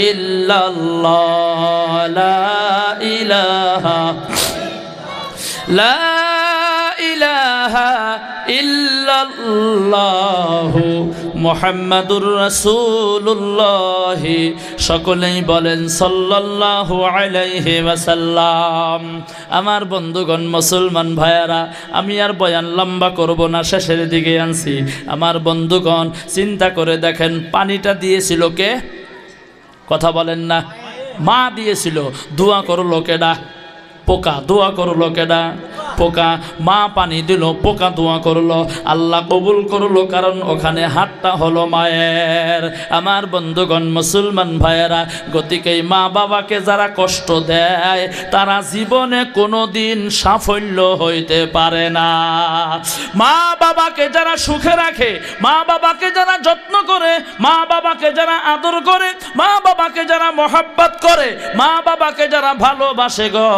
Speaker 1: ইল্লাল্লাহ, লা ইলাহা লা ইলাহা ইল্লাল্লাহু মুহাম্মাদুর রাসূলুল্লাহ। সকলেই বলেন সাল্লাল্লাহু আলাইহি ওয়াসাল্লাম। আমার বন্ধুগণ মুসলমান ভাইয়ারা, আমি আর বয়ান লম্বা করব না, শেষের দিকে আনছি। আমার বন্ধুগণ চিন্তা করে দেখেন, পানিটা দিয়েছিল কে? কথা বলেন না। মা দিয়েছিল। দোয়া করলো কেডা? পোকা। দোয়া করলো কেডা? পোকা। মা পানি দিল, পোকা দোয়া করলো, আল্লাহ কবুল করলো, কারণ ওখানে হাতটা হলো মায়ের। আমার বন্ধুগণ মুসলমান ভাইয়েরা, গতিকে মা বাবাকে যারা কষ্ট দেয় তারা জীবনে কোনো দিন সাফল্য হইতে পারে না। মা বাবাকে যারা সুখে রাখে, মা বাবাকে যারা যত্ন করে, মা বাবাকে যারা আদর করে, মা বাবাকে যারা মহব্বত করে, মা বাবাকে যারা ভালোবাসে গো,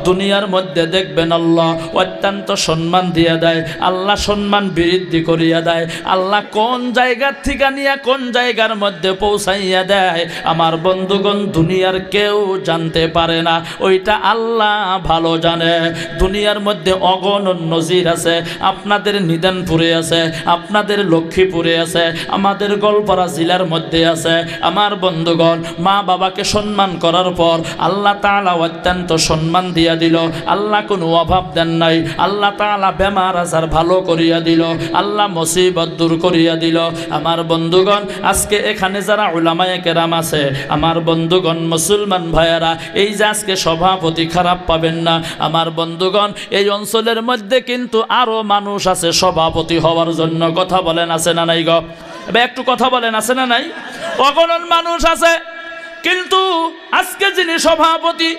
Speaker 1: দুনিয়ার মধ্যে দেখবেন আল্লাহ অত্যন্ত সম্মান দিয়ে দেয়, আল্লাহ সম্মান বৃদ্ধি করিয়া দেয়, আল্লাহ কোন জায়গার থেকে নিয়ে কোন জায়গার মধ্যে পৌঁছাইয়া দেয় আমার বন্ধুগণ দুনিয়ার কেউ জানতে পারে না, ওইটা আল্লাহ ভালো জানে। দুনিয়ার মধ্যে অগণন নজির আছে, আপনাদের নিদানপুরে আছে, আপনাদের লক্ষ্মীপুরে আছে, আমাদের গোলপাড়া জেলার মধ্যে আছে। আমার বন্ধুগণ মা বাবাকে সম্মান করার পর আল্লাহ তাআলা অত্যন্ত সম্মান দিয়া দিল, আল্লাহ কোনো অভাব দেন নাই, আল্লাহ তাআলা বেমার আজার ভালো করিয়া দিল, আল্লাহ মুসিবত দূর করিয়া দিল। আমার বন্ধুগণ আজকে এখানে যারা উলামায়ে কেরাম আছে, আমার বন্ধুগণ মুসলমান ভাইয়েরা, এই যে আজকে সভাপতি খারাপ পাবেন না, আমার বন্ধুগণ এই অঞ্চলের মধ্যে কিন্তু আরো মানুষ আছে সভাপতি হওয়ার জন্য। কথা বলেন আছে না নাই গো? একটু কথা বলেন আছে না নাই? অগণন মানুষ আছে, কিন্তু আজকে যিনি সভাপতি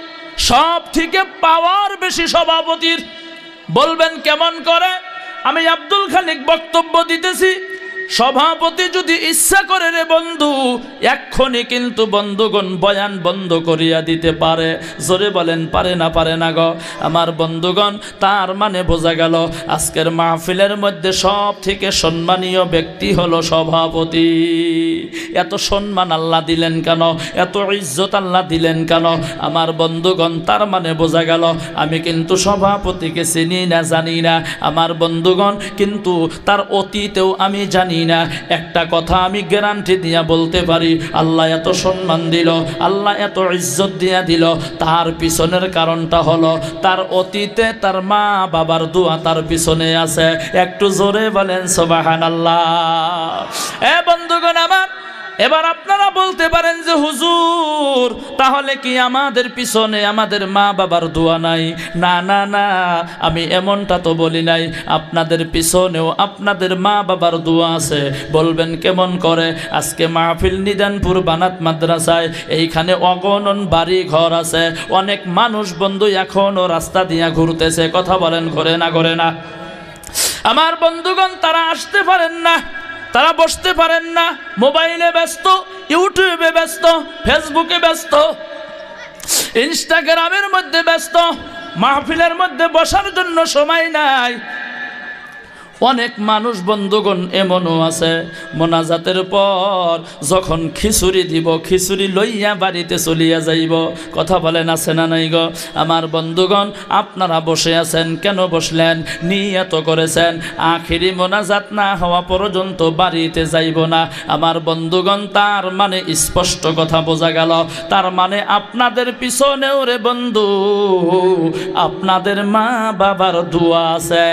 Speaker 1: সব থেকে পাওয়ার বেশি সভাপতির। বলবেন কেমন করে? আমি আব্দুল খালিক বক্তব্য দিতেছি, সভাপতি যদি ইচ্ছা করে রে বন্ধু এক্ষুনি কিন্তু বন্ধুগণ বয়ান বন্ধ করিয়া দিতে পারে। জোরে বলেন পারে না? পারে না গো? আমার বন্ধুগণ তার মানে বোঝা গেল আজকের মাহফিলের মধ্যে সব থেকে সম্মানীয় ব্যক্তি হলো সভাপতি। এত সম্মান আল্লাহ দিলেন কেন? এত ইজ্জত আল্লাহ দিলেন কেন? আমার বন্ধুগণ তার মানে বোঝা গেল আমি কিন্তু সভাপতিকে চিনি না, জানি না। আমার বন্ধুগণ কিন্তু তার অতীতেও আমি জানি না। একটা কথা আমি গ্যারান্টি দিয়া বলতে পারি, আল্লাহ এত সম্মান দিল, আল্লাহ এত ইজ্জত দিয়া দিল, তার পিছনের কারণটা হলো তার অতীতে তার মা বাবার দোয়া তার পিছনে আছে। একটু জোরে বলেন সুবহানাল্লাহ। এ বন্ধুগণ আমার, এবার আপনারা বলতে পারেন যে হুজুর তাহলে কি আমাদের পিছনে আমাদের মা বাবার দোয়া নাই? না না না, আমি এমনটা তো বলি নাই। আপনাদের পিছনেও আপনাদের মা বাবার দোয়া আছে। বলবেন কেমন করে? আজকে মাহফিল নিদানপুর বানাত মাদ্রাসায়, এইখানে অগণন বাড়ি ঘর আছে, অনেক মানুষ বন্ধু এখনো রাস্তা দিয়া ঘুরতেছে। কথা বলেন ঘরে না? ঘরে না? আমার বন্ধুগণ তারা আসতে পারেন না, তারা বসতে পারেন না, মোবাইলে ব্যস্ত, ইউটিউবে ব্যস্ত, ফেসবুকে ব্যস্ত, ইনস্টাগ্রামের মধ্যে ব্যস্ত, মাহফিলের মধ্যে বসার জন্য সময় নাই। অনেক মানুষ বন্ধুগণ এমনও আছে মোনাজাতের পর যখন খিচুড়ি দিব, খিচুড়ি লইয়া বাড়িতে চলিয়া যাইব। কথা বলেন আছে না নাই গো? আমার বন্ধুগণ আপনারা বসে আছেন, কেন বসলেন? নিয়ত করেছেন আখিরি মোনাজাত না হওয়া পর্যন্ত বাড়িতে যাইব না। আমার বন্ধুগণ তার মানে স্পষ্ট কথা বোঝা গেল, তার মানে আপনাদের পিছনেও রে বন্ধু আপনাদের মা বাবার দোয়া আছে।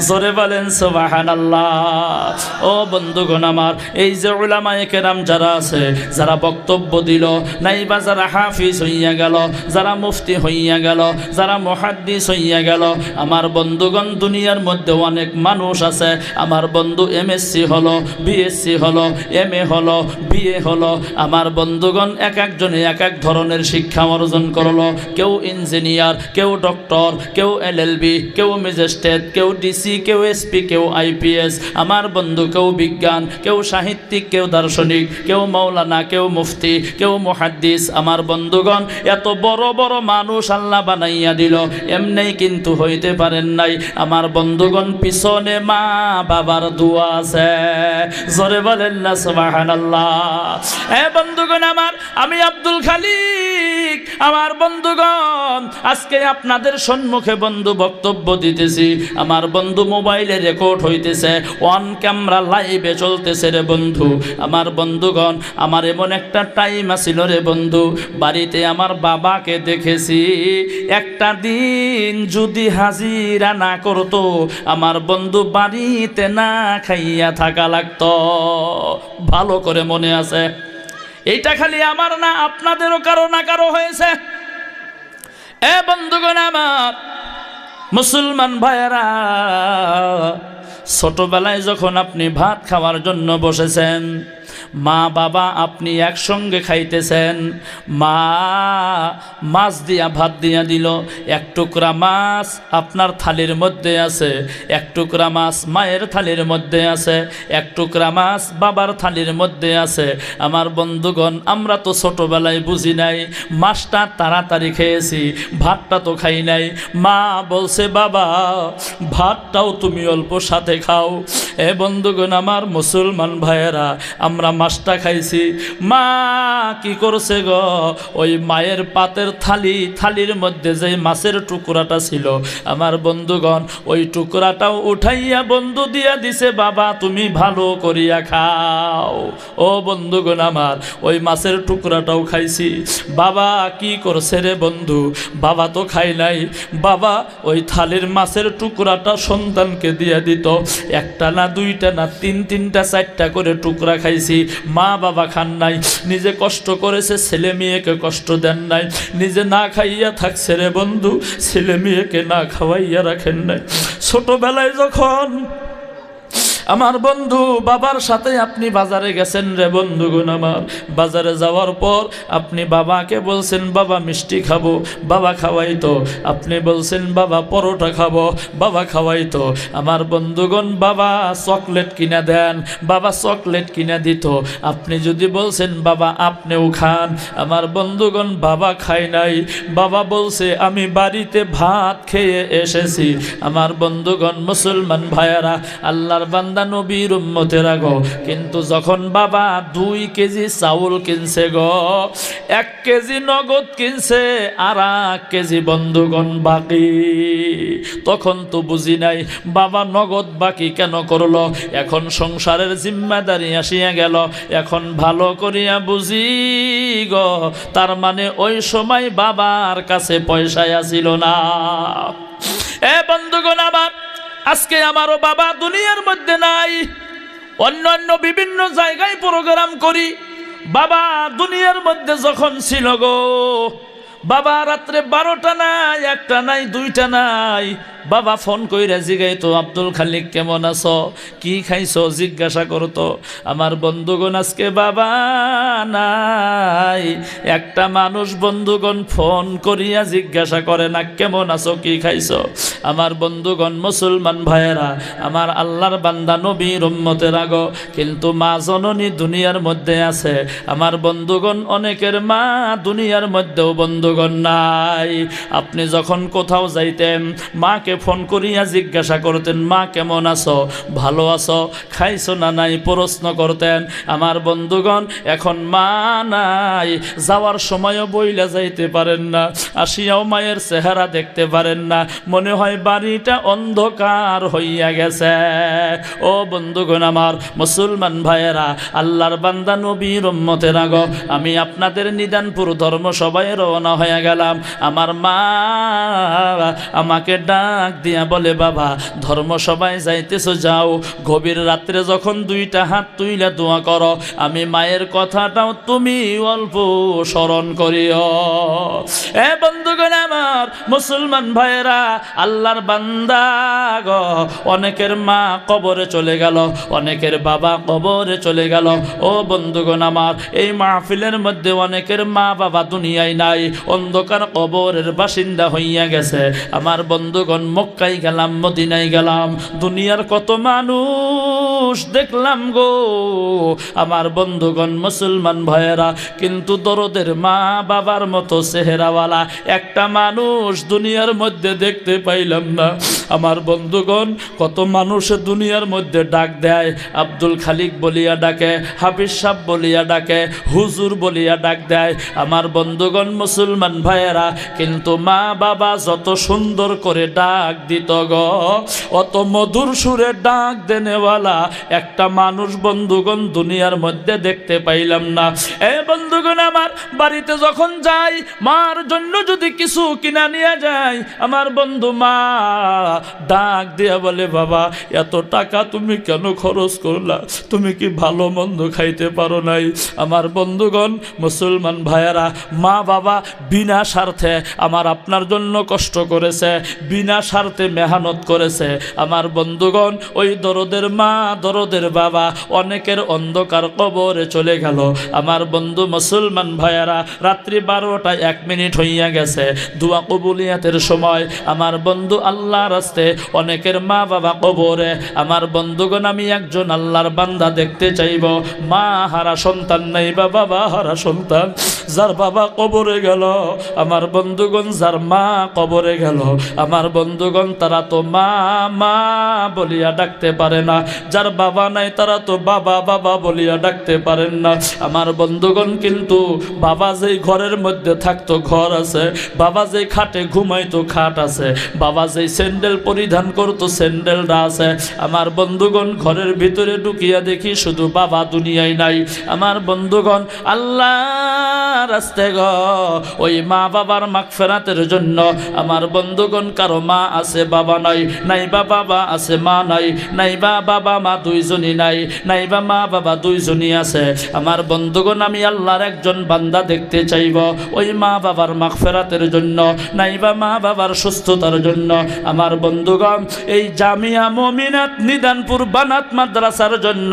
Speaker 1: জোরে বলেন সুবহানাল্লাহ। ও বন্ধুগণ আমার, এই যে উলামায়ে কেরাম যারা আছে, যারা বক্তব্য দিল, নাইবা যারা হাফিজ হইয়া গেল, যারা মুফতি হইয়া গেল, যারা মুহাদ্দিস হইয়া গেল, আমার বন্ধুগণ দুনিয়ার মধ্যে অনেক মানুষ আছে। আমার বন্ধু এমএসসি হলো, বিএসসি হলো, এমএ হলো, বিএ হলো। আমার বন্ধুগণ এক একজনে এক এক ধরনের শিক্ষা অর্জন করলো। কেউ ইঞ্জিনিয়ার, কেউ ডক্টর, কেউ এলএলবি, কেউ ম্যাজিস্ট্রেট, কেউ ডিসি, কেউ এসপি, কেউ আইপিএস। আমার বন্ধু কেউ বিজ্ঞান, কেউ সাহিত্যিক, কেউ দার্শনিক, কেউ মাওলানা, কেউ মুফতি, কেউ মুহাদ্দিস। আমার বন্ধুগণ এত বড় বড় মানুষ আল্লাহ বানাইয়া দিল, এমনি কিন্তু হইতে পারেন নাই। আমার বন্ধুগণ পিছনে মা বাবার দোয়া আছে। জোরে বলেন না সুবহানাল্লাহ। বন্ধুগণ আমার, আমি আব্দুল খালিক। আমার বন্ধুগণ আজকে আপনাদের সম্মুখে বন্ধু বক্তব্য দিতেছি। আমার বন্ধু মোবাইলে রেকর্ড হইতেছে, অন ক্যামেরা লাইভে চলতেছে রে বন্ধু। আমার বন্ধুগণ আমার এমন একটা টাইম আসিল রে বন্ধু, বাড়িতে আমার বাবাকে দেখেছি। একটা দিন যদি হাজিরা না করতো, আমার বন্ধু বাড়িতে না খাইয়া থাকা লাগতো। ভালো করে মনে আছে, এইটা খালি আমার না, আপনাদেরও কারো না কারো হয়েছে। বন্ধুগণ আমার, মুসলমান ভাইয়েরা, ছোটবেলায় যখন আপনি ভাত খাওয়ার জন্য বসেছেন, মা বাবা আপনি একসঙ্গে খাইতেছেন, মা মাছ দিয়া ভাত দিয়া দিল, এক টুকরা মাছ আপনার থালির মধ্যে আছে, এক টুকরা মাছ মায়ের থালির মধ্যে আছে, এক টুকরা মাছ বাবার থালির মধ্যে আছে। আমার বন্ধুগণ আমরা তো ছোটবেলায় বুঝি নাই, মাছটা তাড়াতাড়ি খেয়েছি, ভাতটা তো খাই নাই। মা বলছে বাবা ভাতটাও তুমি অল্প সাথে খাও। বন্ধুগণ আমার, মুসলমান ভাইয়েরা, আমরা মাছটা খাইছি, মা কি করছে গো, ওই মায়ের পাতের থালির মধ্যে যে মাছের টুকরাটা ছিল, আমার বন্ধুগণ ওই টুকরাটাও উঠাইয়া বন্ধু দিয়া দিছে, বাবা তুমি ভালো করিয়া খাও। ও বন্ধুগণ আমার, ওই মাছের টুকরাটাও খাইছি। বাবা কি করছে রে বন্ধু, বাবা তো খাই নাই, বাবা ওই থালির মাছের টুকরাটা সন্তানকে দিয়া দিত। একটা না, দুইটা না, তিনটা চারটা করে টুকরা খাইছি। মা বাবা খান নাই, নিজে কষ্ট করেছে, ছেলে মেয়েকে কষ্ট দেন নাই, নিজে না খাইয়া থাকছে রে বন্ধু, ছেলে মেয়েকে না খাওয়াইয়া রাখেন নাই। ছোটবেলায় যখন আমার বন্ধু বাবার সাথে আপনি বাজারে গেছেন রে বন্ধুগণ আমার, বাজারে যাওয়ার পর আপনি বাবাকে বলছেন বাবা মিষ্টি খাবো, বাবা খাওয়াইতো। আপনি বলছেন বাবা পরোটা খাবো, বাবা খাওয়াইতো। আমার বন্ধুগণ বাবা চকলেট কিনা দেন, বাবা চকলেট কিনা দিত। আপনি যদি বলছেন বাবা আপনিও খান, আমার বন্ধুগণ বাবা খায় নাই, বাবা বলছে আমি বাড়িতে ভাত খেয়ে এসেছি। আমার বন্ধুগণ মুসলমান ভাইয়ারা, আল্লাহর বান্দা নবীর উম্মতেরা গো, কিন্তু যখন বাবা 2 কেজি চাউল কিনছে গো, 1 কেজি নগদ কিনছে, আর 1 কেজি বন্ধুগণ বাকি। তখন তো বুঝি নাই বাবা নগদ বাকি কেন করলো। এখন সংসারের জিম্মাদারি আসিয়া গেল, এখন ভালো করিয়া বুঝি গো, তার মানে ওই সময় বাবার কাছে পয়সা আসিল না। বন্ধুগণ আমার, আজকে আমারও বাবা দুনিয়ার মধ্যে নাই, অন্য বিভিন্ন জায়গায় প্রোগ্রাম করি। বাবা দুনিয়ার মধ্যে যখন ছিল গো, বাবা রাত্রে 12টা নাই, 1টা নাই, 2টা নাই, বাবা ফোন কইরা জিগাইতো আব্দুল খালিক কেমন আছো, কি খাইছো জিজ্ঞাসা করতো। আমার বন্ধুগণ আজকে বাবা নাই, একটা মানুষ বন্ধুগণ ফোন করিয়া জিজ্ঞাসা করে না কেমন আছো, কি খাইছো। আমার বন্ধুগণ মুসলমান ভাইয়েরা, আমার আল্লাহর বান্দা নবীর উম্মতেরা গো, কিন্তু মা জননী দুনিয়ার মধ্যে আছে। আমার বন্ধুগণ অনেকের মা দুনিয়ার মধ্যেও বন্ধুগণ নাই। আপনি যখন কোথাও যাইতেন, মাকে ফোন করিয়া জিজ্ঞাসা করতেন মা কেমন আছো, ভালো আছো, খাইছো না নাই, প্রশ্ন করতেন। আমার বন্ধুগণ এখন মা নাই, যাওয়ার সময়ও বইলা যাইতে পারেন না, আসিয়াও মায়ের চেহারা দেখতে পারেন না, মনে হয় বাড়িটা অন্ধকার হইয়া গেছে। ও বন্ধুগণ আমার, মুসলমান ভাইয়েরা, আল্লাহর বান্দা নবীর উম্মতেরা গো, আমি আপনাদের নিদানপুর ধর্ম সবাই রওনা হয়ে গেলাম। আমার মা আমাকে ডাক দিয়া বলে, বাবা ধর্মসভায় যাইতেছো, যাও, গভীর রাত্রে যখন দুইটা হাত তুইলা দোয়া করো, আমি মায়ের কথাটাও তুমি অল্প স্মরণ করিও। এ বন্ধুগণ আমার, মুসলমান ভাইরা, আল্লাহর বান্দা গো, অনেকের মা কবরে চলে গেল, অনেকের বাবা কবরে চলে গেল। ও বন্ধুগণ আমার, এই মাহফিলের মধ্যে অনেকের মা বাবা দুনিয়ায় নাই, অন্ধকার কবরের বাসিন্দা হইয়া গেছে। আমার বন্ধুগণ, মক্কায় গেলাম, মদিনায় গেলাম, দুনিয়ার কত মানুষ দেখলাম গো আমার বন্ধুগণ মুসলমান ভাইয়েরা, কিন্তু দরদের মা বাবার মতো চেহারাওয়ালা একটা মানুষ দুনিয়ার মধ্যে দেখতে পাইলাম না। আমার বন্ধুগণ, কত মানুষ দুনিয়ার মধ্যে ডাক দেয়, আব্দুল খালিক বলিয়া ডাকে, হাফিজ সাহেব বলিয়া ডাকে, হুজুর বলিয়া ডাক দেয়। আমার বন্ধুগণ মুসলমান ভাইয়েরা, কিন্তু মা বাবা যত সুন্দর করে ডাক দিত গো, অত মধুর সুরে ডাক দেনেওয়ালা একটা মানুষ বন্ধুগণ দুনিয়ার মধ্যে দেখতে পাইলাম না। এ বন্ধুগণ আমার, বাড়িতে যখন যাই, মার জন্য যদি কিছু কিনা নিয়ে যাই, আমার বন্ধু মা ডাক দিয়া বলে, বাবা এত টাকা তুমি কেন খরচ করলা? তুমি কি ভালো মন্দ খাইতে পারো নাই? আমার বন্ধুগণ মুসলমান ভাইয়েরা, মা বাবা বিনা স্বার্থে আমার আপনার জন্য কষ্ট করেছে, বিনা স্বার্থে মেহনত করেছে। আমার বন্ধুগণ, ওই দরদের মা দরদের বাবা অনেকের অন্ধকার কবরে চলে গেল। আমার বন্ধু মুসলমান ভাইয়েরা, রাত্রি 12টা 1 মিনিট হইয়া গেছে, দোয়া কবুলিয়াতের সময়। আমার বন্ধু আল্লাহর রাস্তে অনেকের মা বাবা কবরে। আমার বন্ধুগণ, আমি একজন আল্লাহর বান্দা দেখতে চাইব, মা হারা সন্তান নাই বা বাবা হারা সন্তান, যার বাবা কবরে গেল। আমার বন্ধুগণ, যার মা কবরে গেল, আমার বন্ধুগণ তারা তো মা মা বলিয়া ডাকতে পারে না, যার বাবা নাই তারা তো বাবা বাবা বলিয়া ডাকতে পারেন না। আমার বন্ধুগণ, কিন্তু বাবা যেই ঘরের মধ্যে থাকতো ঘর আছে, বাবা যেই খাটে ঘুমাইতো খাট আছে, বাবা যেই স্যান্ডেল পরিধান করতো স্যান্ডেলটা আছে। আমার বন্ধুগণ, ঘরের ভিতরে ঢুকিয়া দেখি শুধু বাবা দুনিয়ায় নাই। আমার বন্ধুগণ, আল্লাহ রাস্তে গো, ওই মা বাবার মাগফিরাতের জন্য আমার বন্ধুগণ, কারো মা আছে বাবা নাই, নাইবা বাবা আছে মা নাই, নাইবা বাবা মা দুইজনই নাই, নাইবা মা বাবা দুইজনই আছে। আমার বন্ধুগণ, আমি আল্লাহর একজন বান্দা দেখতে চাইব, ওই মা বাবার মাগফিরাতের জন্য, নাইবা মা বাবার সুস্থতার জন্য। আমার বন্ধুগণ, এই জামিয়া মুমিনাত নিদানপুর বানাত মাদ্রাসার জন্য,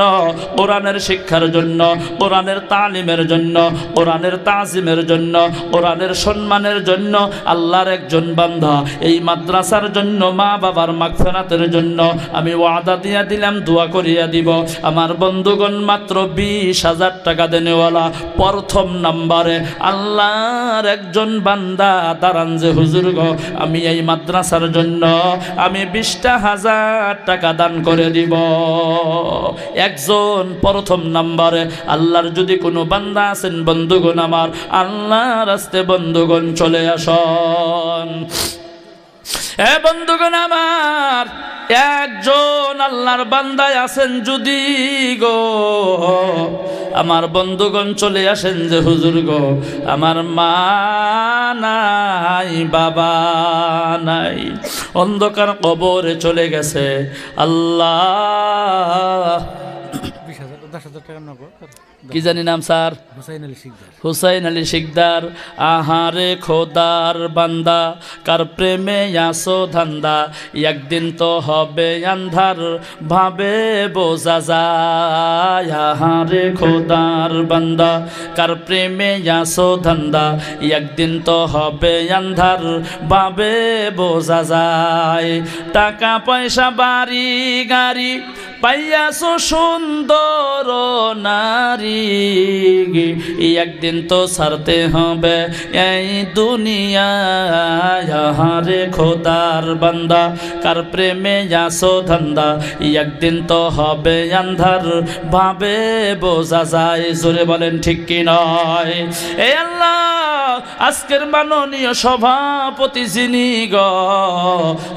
Speaker 1: কোরআনের শিক্ষার জন্য, কোরআনের তালিমের জন্য, কোরআনের তাজিমের জন্য, কোরআনের সম্মানের জন্য আল্লাহর একজন বান্দা, এই মাদ্রাসার জন্য, মা বাবার মাগফিরাতের জন্য আমি ওয়াদা দিয়া দিলাম, দোয়া করিয়া দিব। আমার বন্ধুগণ, মাত্র 20,000 টাকা দেনেওয়ালা প্রথম নাম্বারে আল্লাহর একজন বান্দা দাঁড়ান যে, হুজুর গো, আমি এই মাদ্রাসার জন্য আমি 20,000 টাকা দান করে দিব। একজন প্রথম নাম্বারে। আল্লাহর যদি কোনো বান্দা আছেন বন্ধুগণ আমার, আল্লাহর রাস্তে বন্ধুগণ চলে আসুন। এ বন্ধুগণ আমার, একজন আল্লাহর বান্দায় আছেন যদি গো, আমার বন্ধুগণ চলে আসেন যে, হুজুর গো, আমার মা নাই বাবা নাই, অন্ধকার কবরে চলে গেছে। আল্লাহ, কি জানি নাম স্যার? হুসাইন আলী শিকদার। আহারে খোদার বান্দা, কার প্রেমে আসো ধান্দা, একদিন তো হবে আন্ধার, ভাবে বোঝা যায়। আহারে খোদার বান্দা, কার প্রেমে আসো ধান্দা, একদিন তো হবে আন্ধার, ভাবে বোঝা যায়। টাকা পয়সা বাড়ি গাড়ি পাইয়াছো সুন্দর নারী, একদিন তো ছাড়তে হবে এই দুনিয়ায়। হারে খোদার বান্দা, কার প্রেমে আসো ধান্দা, একদিন তো হবে আন্ধার, ভাবে বোঝা যায়। জোরে বলেন ঠিক কি নয়? এ আল্লাহ, আজকের মাননীয় সভাপতি যিনি গো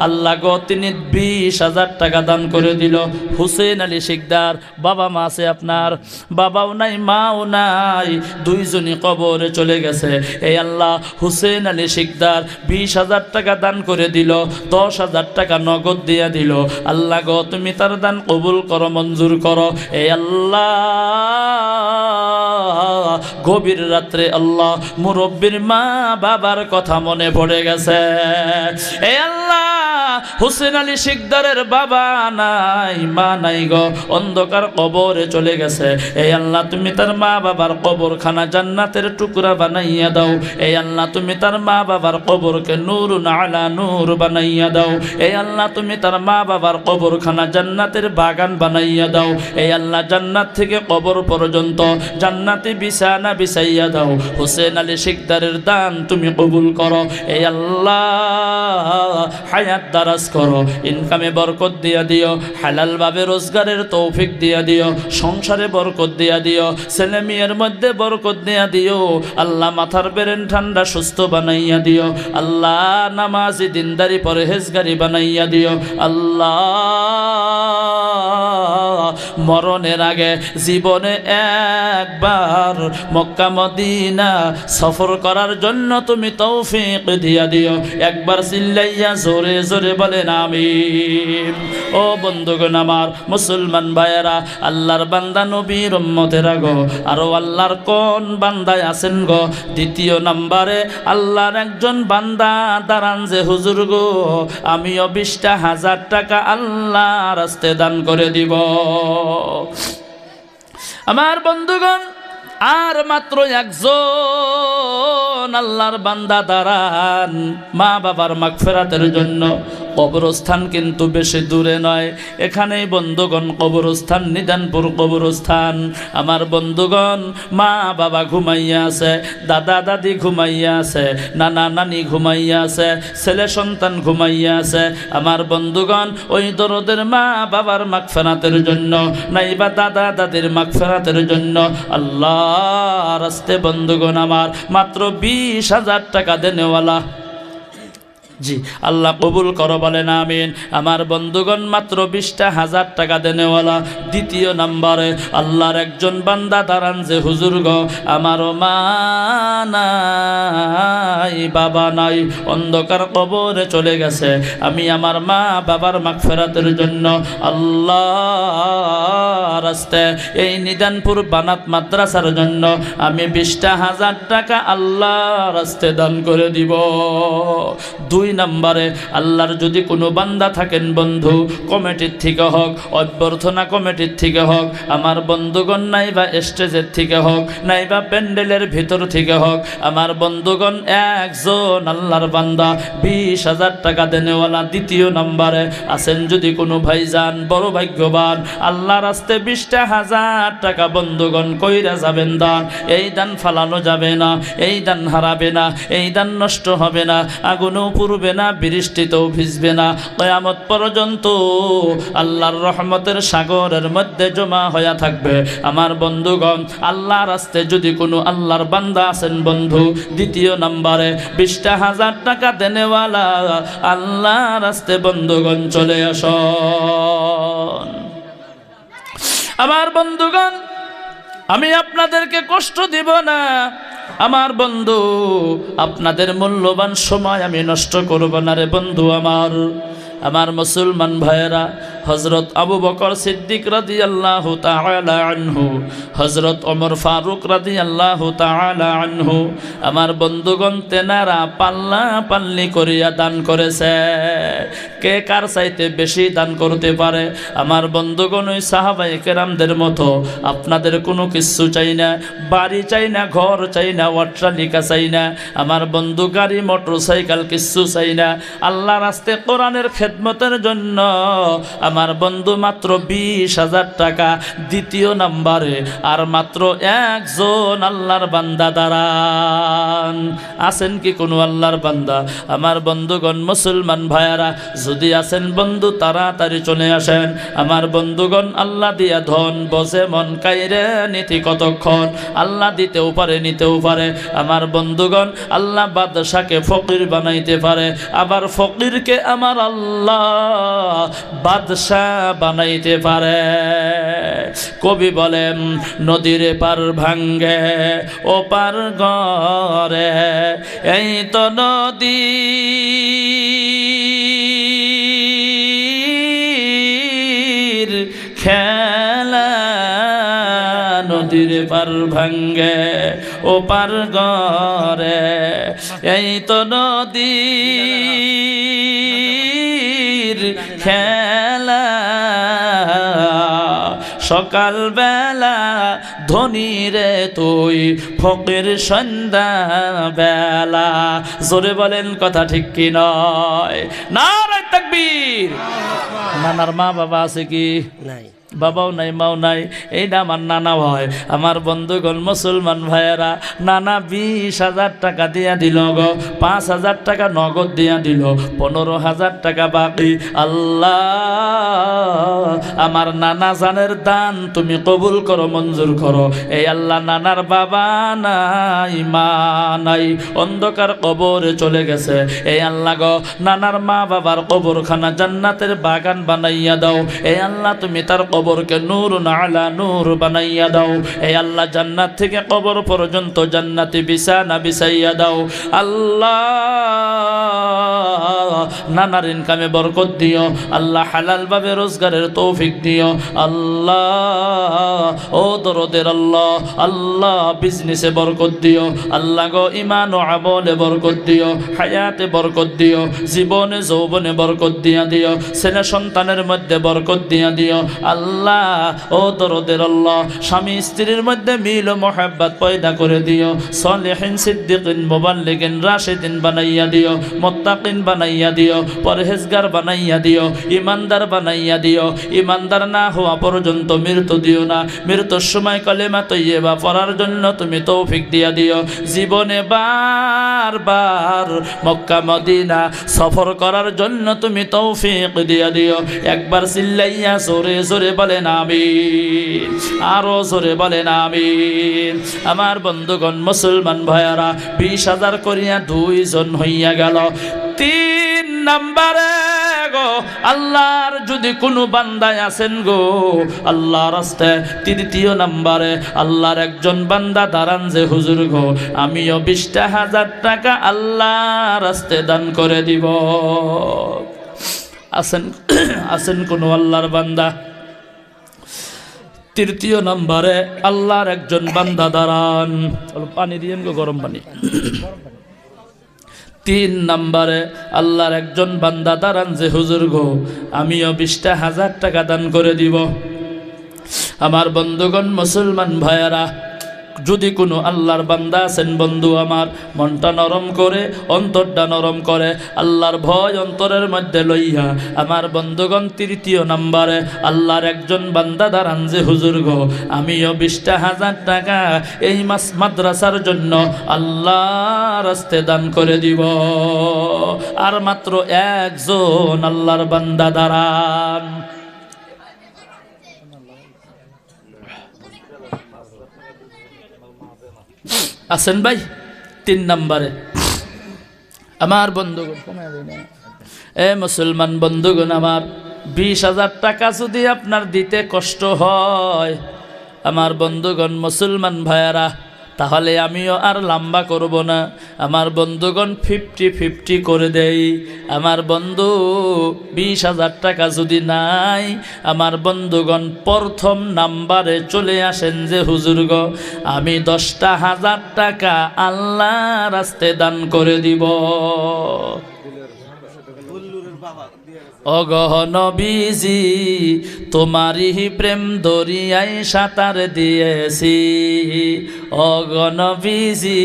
Speaker 1: আল্লাহ গো তিনি 20,000 টাকা দান করে দিল। হুসেন আলী শিকদার, বাবা মা আছে আপনার? বাবাও নাই মাও নাই, দুইজনই কবরে চলে গেছে। এই আল্লাহ হুসেন আলী শিকদার 20,000 টাকা দান করে দিল, 10,000 টাকা নগদ দিয়া দিল। আল্লাহ গো তুমি তার দান কবুল করো, মঞ্জুর করো। এই আল্লাহ গভীর রাত্রে আল্লাহ মুরব্বির মা বাবার কথা মনে পড়ে গেছে। এই আল্লাহ হুসেন আলী শিকদারের বাবা নাই মা নাই গো, অন্ধকার কবরে চলে গেছে। এই আল্লাহ তুমি তার মা বাবার কবরখানা জান্নাতের টুকরা বানাইয়া দাও। এই আল্লাহ তুমি তার মা বাবার কবরকে নূরুন আলা নূর বানাইয়া দাও। এই আল্লাহ তুমি তার মা বাবার কবরখানা জান্নাতের বাগান বানাইয়া দাও। এই আল্লাহ জান্নাত থেকে কবর পর্যন্ত জান্নাতে বিছানা বিছাইয়া দাও। হুসেন আলী শিকদারের দান তুমি কবুল করো। এই আল্লাহ হায়াত দারাজ করো, ইনকামে বরকত দিয়া দিও, হালাল ভাবে রোজগারের তৌফিক দিয়া দিও, সংসারে বরকত দিয়া দিও, ছেলে মেয়ের মধ্যে বরকত দিয়া দিও। আল্লাহ মাথার বেরেন ঠান্ডা সুস্থ বানাইয়া দিও। আল্লাহ নামাজি দিনদারি পরহেজগারি বানাইয়া দিও। আল্লাহ মরণের আগে জীবনে একবার মক্কা মদিনা সফর করার জন্য তুমি তৌফিক দিয়া দিও। একবার চিল্লাইয়া জোরে জোরে বলেন আমিন। ও বন্ধুগণ আমার, মুসলমান ভাইয়েরা, আল্লাহর বান্দা নবীর উম্মতেরা গো, আরো আল্লাহর কোন বান্দায় আছেন গো? দ্বিতীয় নাম্বারে আল্লাহর একজন বান্দা দাঁড়ান যে হুজুর গো আমিও 20,000 টাকা আল্লাহর রাস্তে দান করে দিব। আমার বন্ধুগণ, আর মাত্র একজন আল্লাহর বান্দা দাঁড়ান মা বাবার মাগফিরাতের জন্য। কবরস্থান কিন্তু বেশি দূরে নয়, এখানেই বন্ধুগণ কবরস্থান, নিদানপুর কবরস্থান। আমার বন্ধুগণ, মা বাবা ঘুমাইয়া আছে, দাদা দাদি ঘুমাইয়া আছে, নানা নানি ঘুমাইয়া আছে, ছেলে সন্তান ঘুমাইয়া আছে। আমার বন্ধুগণ, ওই দরদের মা বাবার মাগফিরাতের জন্য, নাইবা দাদা দাদির মাগফিরাতের জন্য আল্লাহ রাস্তে বন্ধুগণ আমার মাত্র 20,000 টাকা দেনেওয়ালা, জি আল্লাহ কবুল করো বলেন আমিন। আমার বন্ধুগণ মাত্র 20,000 টাকা দেনেওয়ালা। দ্বিতীয় নাম্বারে আল্লাহর একজন বান্দা দাঁড়ান যে হুজুর গো আমারও মা নাই বাবা নাই, অন্ধকার কবরে চলে গেছে। আমি আমার মা বাবার মাগফিরাতের জন্য আল্লাহ রাস্তে এই নিদানপুর বানাত মাদ্রাসার জন্য আমি 20,000 টাকা আল্লাহ রাস্তে দান করে দিব। দুই নম্বরে আল্লাহর যদি কোনো বান্দা থাকেন বন্ধু, কমিটির থেকে হোক, অভ্যর্থনা কমিটির থেকে হোক, আমার বন্ধুগণ নাইবা স্টেজের থেকে হোক, নাইবা প্যান্ডেলের ভিতর থেকে হোক, আমার বন্ধুগণ একজন আল্লাহর বান্দা 20,000 টাকা দেনেওয়ালা। দ্বিতীয় নম্বরে আছেন যদি কোনো ভাইজান, বড় ভাগ্যবান, আল্লাহ রাস্তে 20,000 টাকা বন্ধুগণ কইরা যাবেন দান। এই দান ফালানো যাবে না, এই দান হারাবে না, এই দান নষ্ট হবে না, আগুনেও পুড়বে না, বৃষ্টিতেও ভিজবে না, কিয়ামত পর্যন্ত আল্লাহর রহমতের সাগরের মধ্যে জমা হয়ে থাকবে। আমার বন্ধুগণ, আল্লাহ রাস্তে যদি কোনো আল্লাহর বান্দা আছেন বন্ধু, দ্বিতীয় নম্বরে 20,000 টাকা দেনেওয়ালা আল্লাহ রাস্তে বন্ধুগণ চলে আসুন। আমার বন্ধুগণ, আমি আপনাদেরকে কষ্ট দিব না। আমার বন্ধু, আপনাদের মূল্যবান সময় আমি নষ্ট করব না রে বন্ধু আমার মুসলমান ভাইয়েরা। হযরত আবু বকর সিদ্দিক রাদিয়াল্লাহু তাআলা আনহু, হযরত ওমর ফারুক রাদিয়াল্লাহু তাআলা আনহু, আমার বন্ধুগণ তেনারা পাল্লা পাল্লি করিয়া দান করেছে। কে কার চাইতে বেশি দান করতে পারে? আমার বন্ধুগণ, ওই সাহাবায়ে কেরামদের মতো আপনাদের কোনো কিছু চাই না, বাড়ি চাই না, ঘর চাই না, অট্টালিকা চাই না। আমার বন্ধু গাড়ি মোটরসাইকেল কিছু চাই না। আল্লাহ রাস্তে কোরআনের খেদমতের জন্য আমার বন্ধু মাত্র 20,000 টাকা। দ্বিতীয় নাম্বারে আর মাত্র একজন আল্লাহর বান্দা দাঁড়ান। আছেন কি কোনো আল্লাহর বান্দা? আমার বন্ধুগণ মুসলমান ভাইয়ারা, যদি আছেন বন্ধু তাড়াতাড়ি চলে আসেন। আমার বন্ধুগণ, আল্লাহ দিয়া ধন বসে মন কাইরে নীতি কতক্ষণ? আল্লাহ দিতেও পারে, নিতেও পারে। আমার বন্ধুগণ, আল্লাহ বাদশাকে ফকির বানাইতে পারে, আবার ফকিরকে আমার আল্লাহ বাদশা বানাইতে পারে। কবি বলেন, নদীর পার ভাঙ্গে ও পার গরে, এই তো নদী খেলা, নদীর পার ভাঙ্গে ও পার গরে, এই তো নদীর খেলা। সকাল বেলা ধনী রে তুই, ফকির সন্ধ্যা বেলা। জোরে বলেন কথা ঠিক কি নয়? নারে তাকবীর। নানার মা বাবা আছে কি? নাই। বাবাও নাই, মাও নাই। এইটা আমার নানা হয়। আমার বন্ধুগণ মুসলমান ভাইয়েরা, নানা 20,000 টাকা দিয়া দিল গো, 5,000 টাকা নগদ দিয়া দিল, 15,000 টাকা বাকি। আল্লাহ, আমার নানা জানের দান তুমি কবুল করো, মঞ্জুর করো। এই আল্লাহ, নানার বাবা নাই, মা নাই, অন্ধকার কবরে চলে গেছে। এই আল্লাহ গো, নানার মা বাবার কবরখানা জান্নাতের বাগান বানাইয়া দাও। এই আল্লাহ, তুমি তার কবরকে নূর আলা নূর বানাইয়া দাও। এই আল্লাহ, জান্নাত থেকে কবর পর্যন্ত জান্নাতি বিছানা বিছাইয়া দাও। আল্লাহ, নানার ইনকামে বরকত দিও। আল্লাহ, হালাল ভাবে রোজগারের তৌফিক দিও। আল্লাহ, ও দরদের আল্লাহ, আল্লাহ বিজনেসে বরকত দিও। আল্লাহ গো, ইমান ও আমলে বরকত দিও, হায়াতে বরকত দিও, জীবনে যৌবনে বরকত দিয়া দিও, ছেলে সন্তানের মধ্যে বরকত দিয়া দিও। আল্লাহ, ও দরদের আল্লাহ, স্বামী স্ত্রীর মধ্যে মিল ও মোহাব্বত পয়দা করে দিও। সলিহিন, সিদ্দিকিন, মুবাল্লিগিন, রাশিদিন বানাইয়া দিও, মুত্তাকিন বানাইয়া দিও, পরহেজগার বানাইয়া দিও, ইমানদার বানাইয়া দিও। ইমানদার না হওয়া পর্যন্ত মৃত্যু দিও না। মৃত্যুর সময় কালেমা তৈয়বা পড়ার জন্য তুমি তৌফিক দিয়া দিও। জীবনে বারবার মক্কা মদিনা সফর করার জন্য তুমি তৌফিক দিয়া দিও। একবার চিল্লাইয়া জোরে জোরে বলেন আমিন, আরো জোরে বলেন আমিন। আমার বন্ধুগণ মুসলমান ভাইয়ারা, 20,000 করিয়া 2 জন হইয়া গেল। 3 নম্বরে গো, আল্লাহর যদি কোনো বান্দায় আছেন গো আল্লাহ রাস্তায়, 3য় নম্বরে আল্লাহর একজন বান্দা দাঁড়ান যে হুজুর গো, আমিও 20,000 টাকা আল্লাহ রাস্তায় দান করে দিব। আছেন কোনো আল্লাহর বান্দা? 3য় নম্বরে আল্লাহর একজন বান্দা দাঁড়ান। পানি দিয়েন গো, গরম পানি। 3 নম্বরে আল্লাহর একজন বান্দা দাঁড়ান যে হুজুর গো, আমিও 20,000 টাকা দান করে দিব। আমার বন্ধুগণ মুসলমান ভাইয়ারা, যদি কোনো আল্লাহর বান্দা আছেন বন্ধু আমার, মনটা নরম করে, অন্তরটা নরম করে, আল্লাহর ভয় অন্তরের মধ্যে লইয়া, আমার বন্ধুগণ 3য় নম্বরে আল্লাহর একজন বান্দা দাঁড়ান যে হুজুর গো, আমিও 20,000 টাকা এই মাদ্রাসার জন্য আল্লাহর রাস্তায় দান করে দিব। আর মাত্র একজন আল্লাহর বান্দা দাঁড়ান। আছেন ভাই? 3 নম্বরে আমার বন্ধুগণ, মুসলমান বন্ধুগণ আমার, 20,000 টাকা যদি আপনার দিতে কষ্ট হয়, আমার বন্ধুগণ মুসলমান ভাইয়ারা, তাহলে আমিও আর লম্বা করব না। আমার বন্ধুগণ 50-50 করে দেই। আমার বন্ধু 20,000 টাকা যদি নাই, আমার বন্ধুগণ প্রথম নাম্বারে চলে আসেন যে হুজুর গো, আমি 10,000 টাকা আল্লাহ রাস্তায় দান করে দিব। অগহ নবীজি তোমারই প্রেম দরিয়ায় সাঁতার দিয়েছি, অগহ নবীজি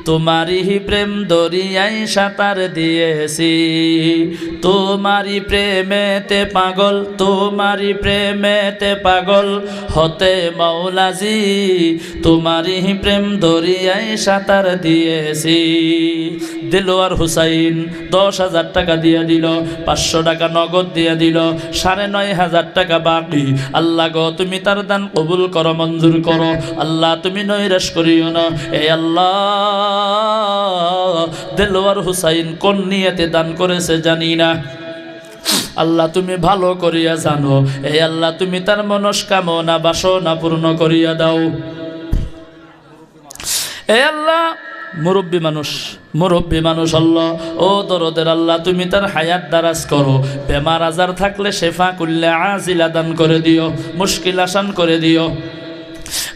Speaker 1: তোমারই প্রেম দরিয়ায় সাঁতার দিয়েছি, তোমারই প্রেমেতে পাগল, তোমারই প্রেমেতে পাগল হতে মাওলাজি, তোমারই প্রেম দরিয়ায় সাঁতার দিয়েছি। দিলওয়ার হুসাইন 10,000 টাকা দিয়ে দিল, 500 টাকা নগদ দিয়ে দিল, 9,500 টাকা বাকি। আল্লাহ গো তুমি তার দান কবুল করো, মঞ্জুর করো আল্লাহ, তুমি নৈরাশ করিও না। এই আল্লাহ দিলওয়ার হুসাইন কোন নিয়তে দান করেছে জানি না, আল্লাহ তুমি ভালো করিয়া জানো। এই আল্লাহ তুমি তার মনস্কামনা বাসনা পূর্ণ করিয়া দাও। এই আল্লাহ মুরব্বী মানুষ আল্লাহ ও দরদের আল্লাহ তুমি তার হায়াত দারাজ করো, বেমার আজার থাকলে শেফা করলে আজিলা দান করে দিও, মুশকিল আসান করে দিও,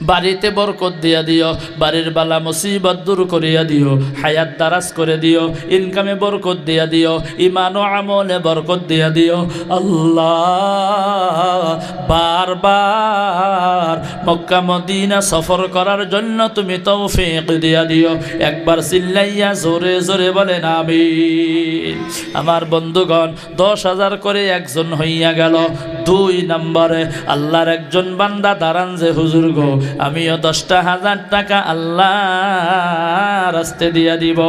Speaker 1: বাড়িতে বরকত দিয়া দিও, বাড়ির বালা মুসিবত দূর করিয়া দিও, হায়াত দারাজ করে দিও, ইনকামে বরকত দিয়া দিও, ইমান ও আমলে বরকত দিয়া দিও। আল্লাহ বারবার মক্কা মদিনা সফর করার জন্য তুমি তৌফিক দিয়া দিও। একবার চিল্লাইয়া জোরে জোরে বলেন আমিন। আমার বন্ধুগণ 10,000 করে একজন হইয়া গেল। 2 নম্বরে আল্লাহর একজন বান্দা দাঁড়ান যে হুজুর গো আমিও 10,000 টাকা আল্লাহ রাস্তে দিয়া দিব।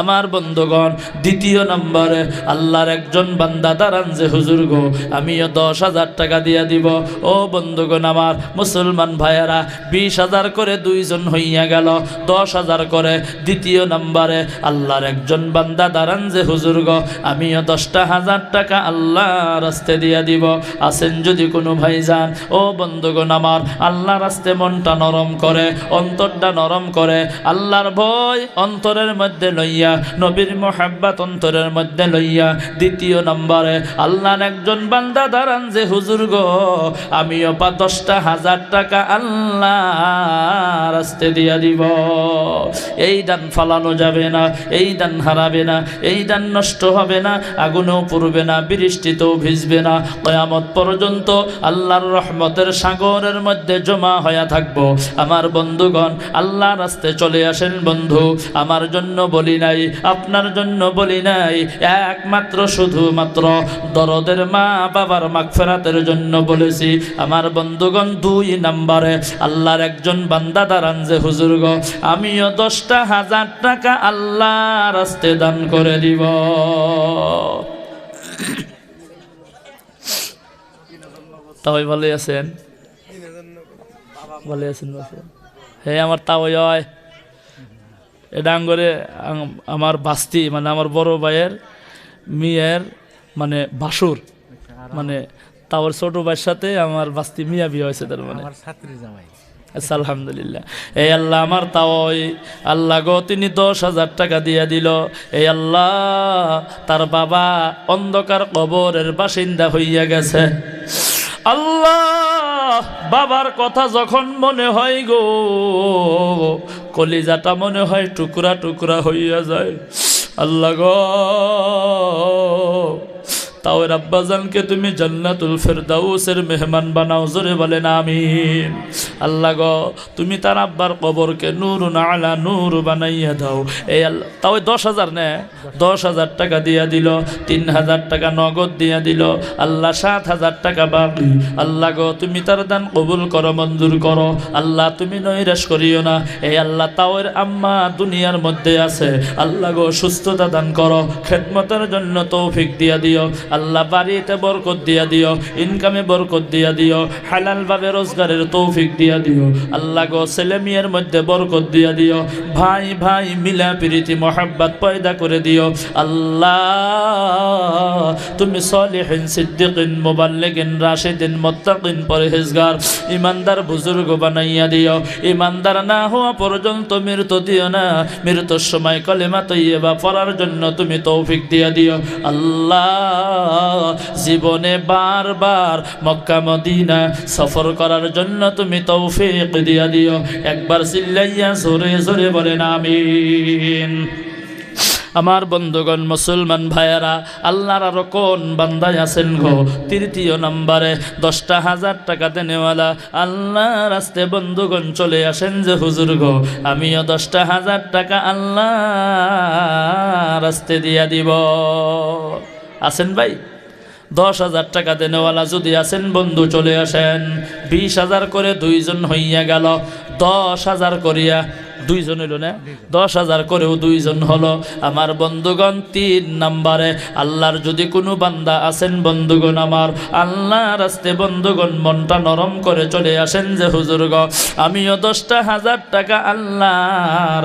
Speaker 1: আমার বন্ধুগণ 2 নম্বরে আল্লাহর একজন বান্দা দাঁড়ান যে হুজুর গো আমিও 10,000 টাকা দিয়া দিব। ও বন্ধুগণ আমার মুসলমান ভাইয়েরা 20,000 করে 2 জন হইয়া গেল, 10,000 করে। 2 নম্বরে আল্লাহর একজন বান্দা দাঁড়ান যে হুজুর গো আমিও 10,000 টাকা আল্লাহ রাস্তে দিয়া দিব। আছেন যদি কোনো ভাইজান, ও বন্ধুগণ আমার আল্লাহ রাস্তে মনটা নরম করে, অন্তরটা নরম করে, আল্লাহর ভয় অন্তরের মধ্যে লইয়া, নবীর মোহাব্বত অন্তরের মধ্যে লইয়া। 2 নম্বরে আল্লাহর একজন বান্দা দাঁড়ান যে হুজুর গো আমিও 10,000 টাকা আল্লাহ রাস্তে দিয়া দিব। এই দান ফালানো যাবে না, এই দান হারাবে না, এই দান নষ্ট হবে না, আগুনেও পুড়বে না, বৃষ্টিতেও ভিজবে না, কিয়ামত পর্যন্ত আল্লাহর রহমতের সাগরের মধ্যে জমা হয়ে থাকবো। আমার বন্ধুগণ আল্লাহ রাস্তে চলে আসেন বন্ধু, আমার জন্য বলি নাই, আপনার জন্য বলি নাই, একমাত্র শুধুমাত্র দরদের মা বাবার মাগফিরাতের জন্য বলেছি। আমার বন্ধুগণ 2 নম্বরে আল্লাহর একজন বান্দা দাঁড়ান যে হুজুর গো আমিও 10,000 টাকা আল্লাহ রাস্তে দান করে দিব। তাই ভালো আছেন? ভালো আছেন? হে আমার তাও হয় এটা আঙ্গরে আমার বাস্তি মানে আমার বড় ভাইয়ের মেয়ের মানে বাসুর, মানে তাওর ছোট ভাইয়ের সাথে আমার বাস্তি মিয়া বিয়ে হয়েছে, তার মানে ছাত্রী জামাই। আচ্ছা আলহামদুলিল্লাহ। এই আল্লাহ আমার তাও আল্লাহ গো তিনি 10,000 টাকা দিয়া দিল। এই আল্লাহ তার বাবা অন্ধকার কবরের বাসিন্দা হইয়া গেছে। আল্লাহ বাবার কথা যখন মনে হয় গো কলিজাটা মনে হয় টুকরা টুকরা হইয়া যায়। আল্লাহ গো তাও আব্বাজানকে তুমি জান্নাতুল ফেরদাউসের মেহমান বানাও, জোরে বলেন আমিন। আল্লাহ গো তুমি তার আব্বার কবরকে নূরুন আলা নূর বানাইয়া দাও। এই আল্লাহ তাও 10,000 নে 10,000 টাকা দিয়া দিল, 3,000 টাকা নগদ দিয়া দিল, আল্লাহ 7,000 টাকা বাকি। আল্লাহ গো তুমি তার দান কবুল করো, মঞ্জুর করো আল্লাহ, তুমি নৈরাশ করিও না। এই আল্লাহ তাওয়ের আম্মা দুনিয়ার মধ্যে আছে, আল্লাহ গো সুস্থতা দান করো, খেদমতের জন্য তৌফিক দিয়া দিও আল্লাহ, বাড়িতে বরকত দিয়া দিও, ইনকামে বরকত দিয়া দিও, হালাল ভাবে রোজগারের তৌফিক দিয়া দিও আল্লাহ গো, ছেলে মেয়ের মধ্যে বরকত দিয়া দিও, ভাই ভাই মিলা প্রীতি মোহাব্বত পয়দা করে দিও আল্লাহ। তুমি সলিহিন সিদ্দিকিন মুবাল্লিগিন রাশিদিন মুত্তাকিন পরহেজগার ইমানদার বুজুর্গ বানাইয়া দিও। ইমানদার না হওয়া পর্যন্ত মৃত্যু দিও না, মৃত্যুর সময় কলেমা তৈয়বা পড়ার জন্য তুমি তৌফিক দিয়া দিও আল্লাহ। জীবনে বারবার মক্কা মদিনা সফর করার জন্য তুমি তৌফিক দিয়া দিও। একবার চিল্লাইয়া জোরে জোরে বলেন আমিন। আমার বন্ধুগণ মুসলমান ভাইয়েরা, আল্লাহর আরো কোন বান্দায় আছেন গো তৃতীয় নম্বরে 10,000 টাকা দেনেওয়ালা আল্লাহ রাস্তে বন্ধুগণ চলে আসেন যে হুজুর গো আমিও 10,000 টাকা আল্লাহ রাস্তে দিয়া দিব। আছেন ভাই? 10,000 টাকা দেনেওয়ালা যদি আছেন বন্ধু চলে আসেন। 20,000 করে দুইজন হইয়া গেল, 10,000 করিয়া দুইজন হইল না, 10,000 করেও দুইজন হলো। আমার বন্ধুগণ 3 নম্বরে আল্লাহর যদি কোনো বান্দা আছেন বন্ধুগণ আমার আল্লাহ রাস্তে বন্ধুগণ মনটা নরম করে চলে আসেন যে হুজুর গো আমিও 10,000 টাকা আল্লাহ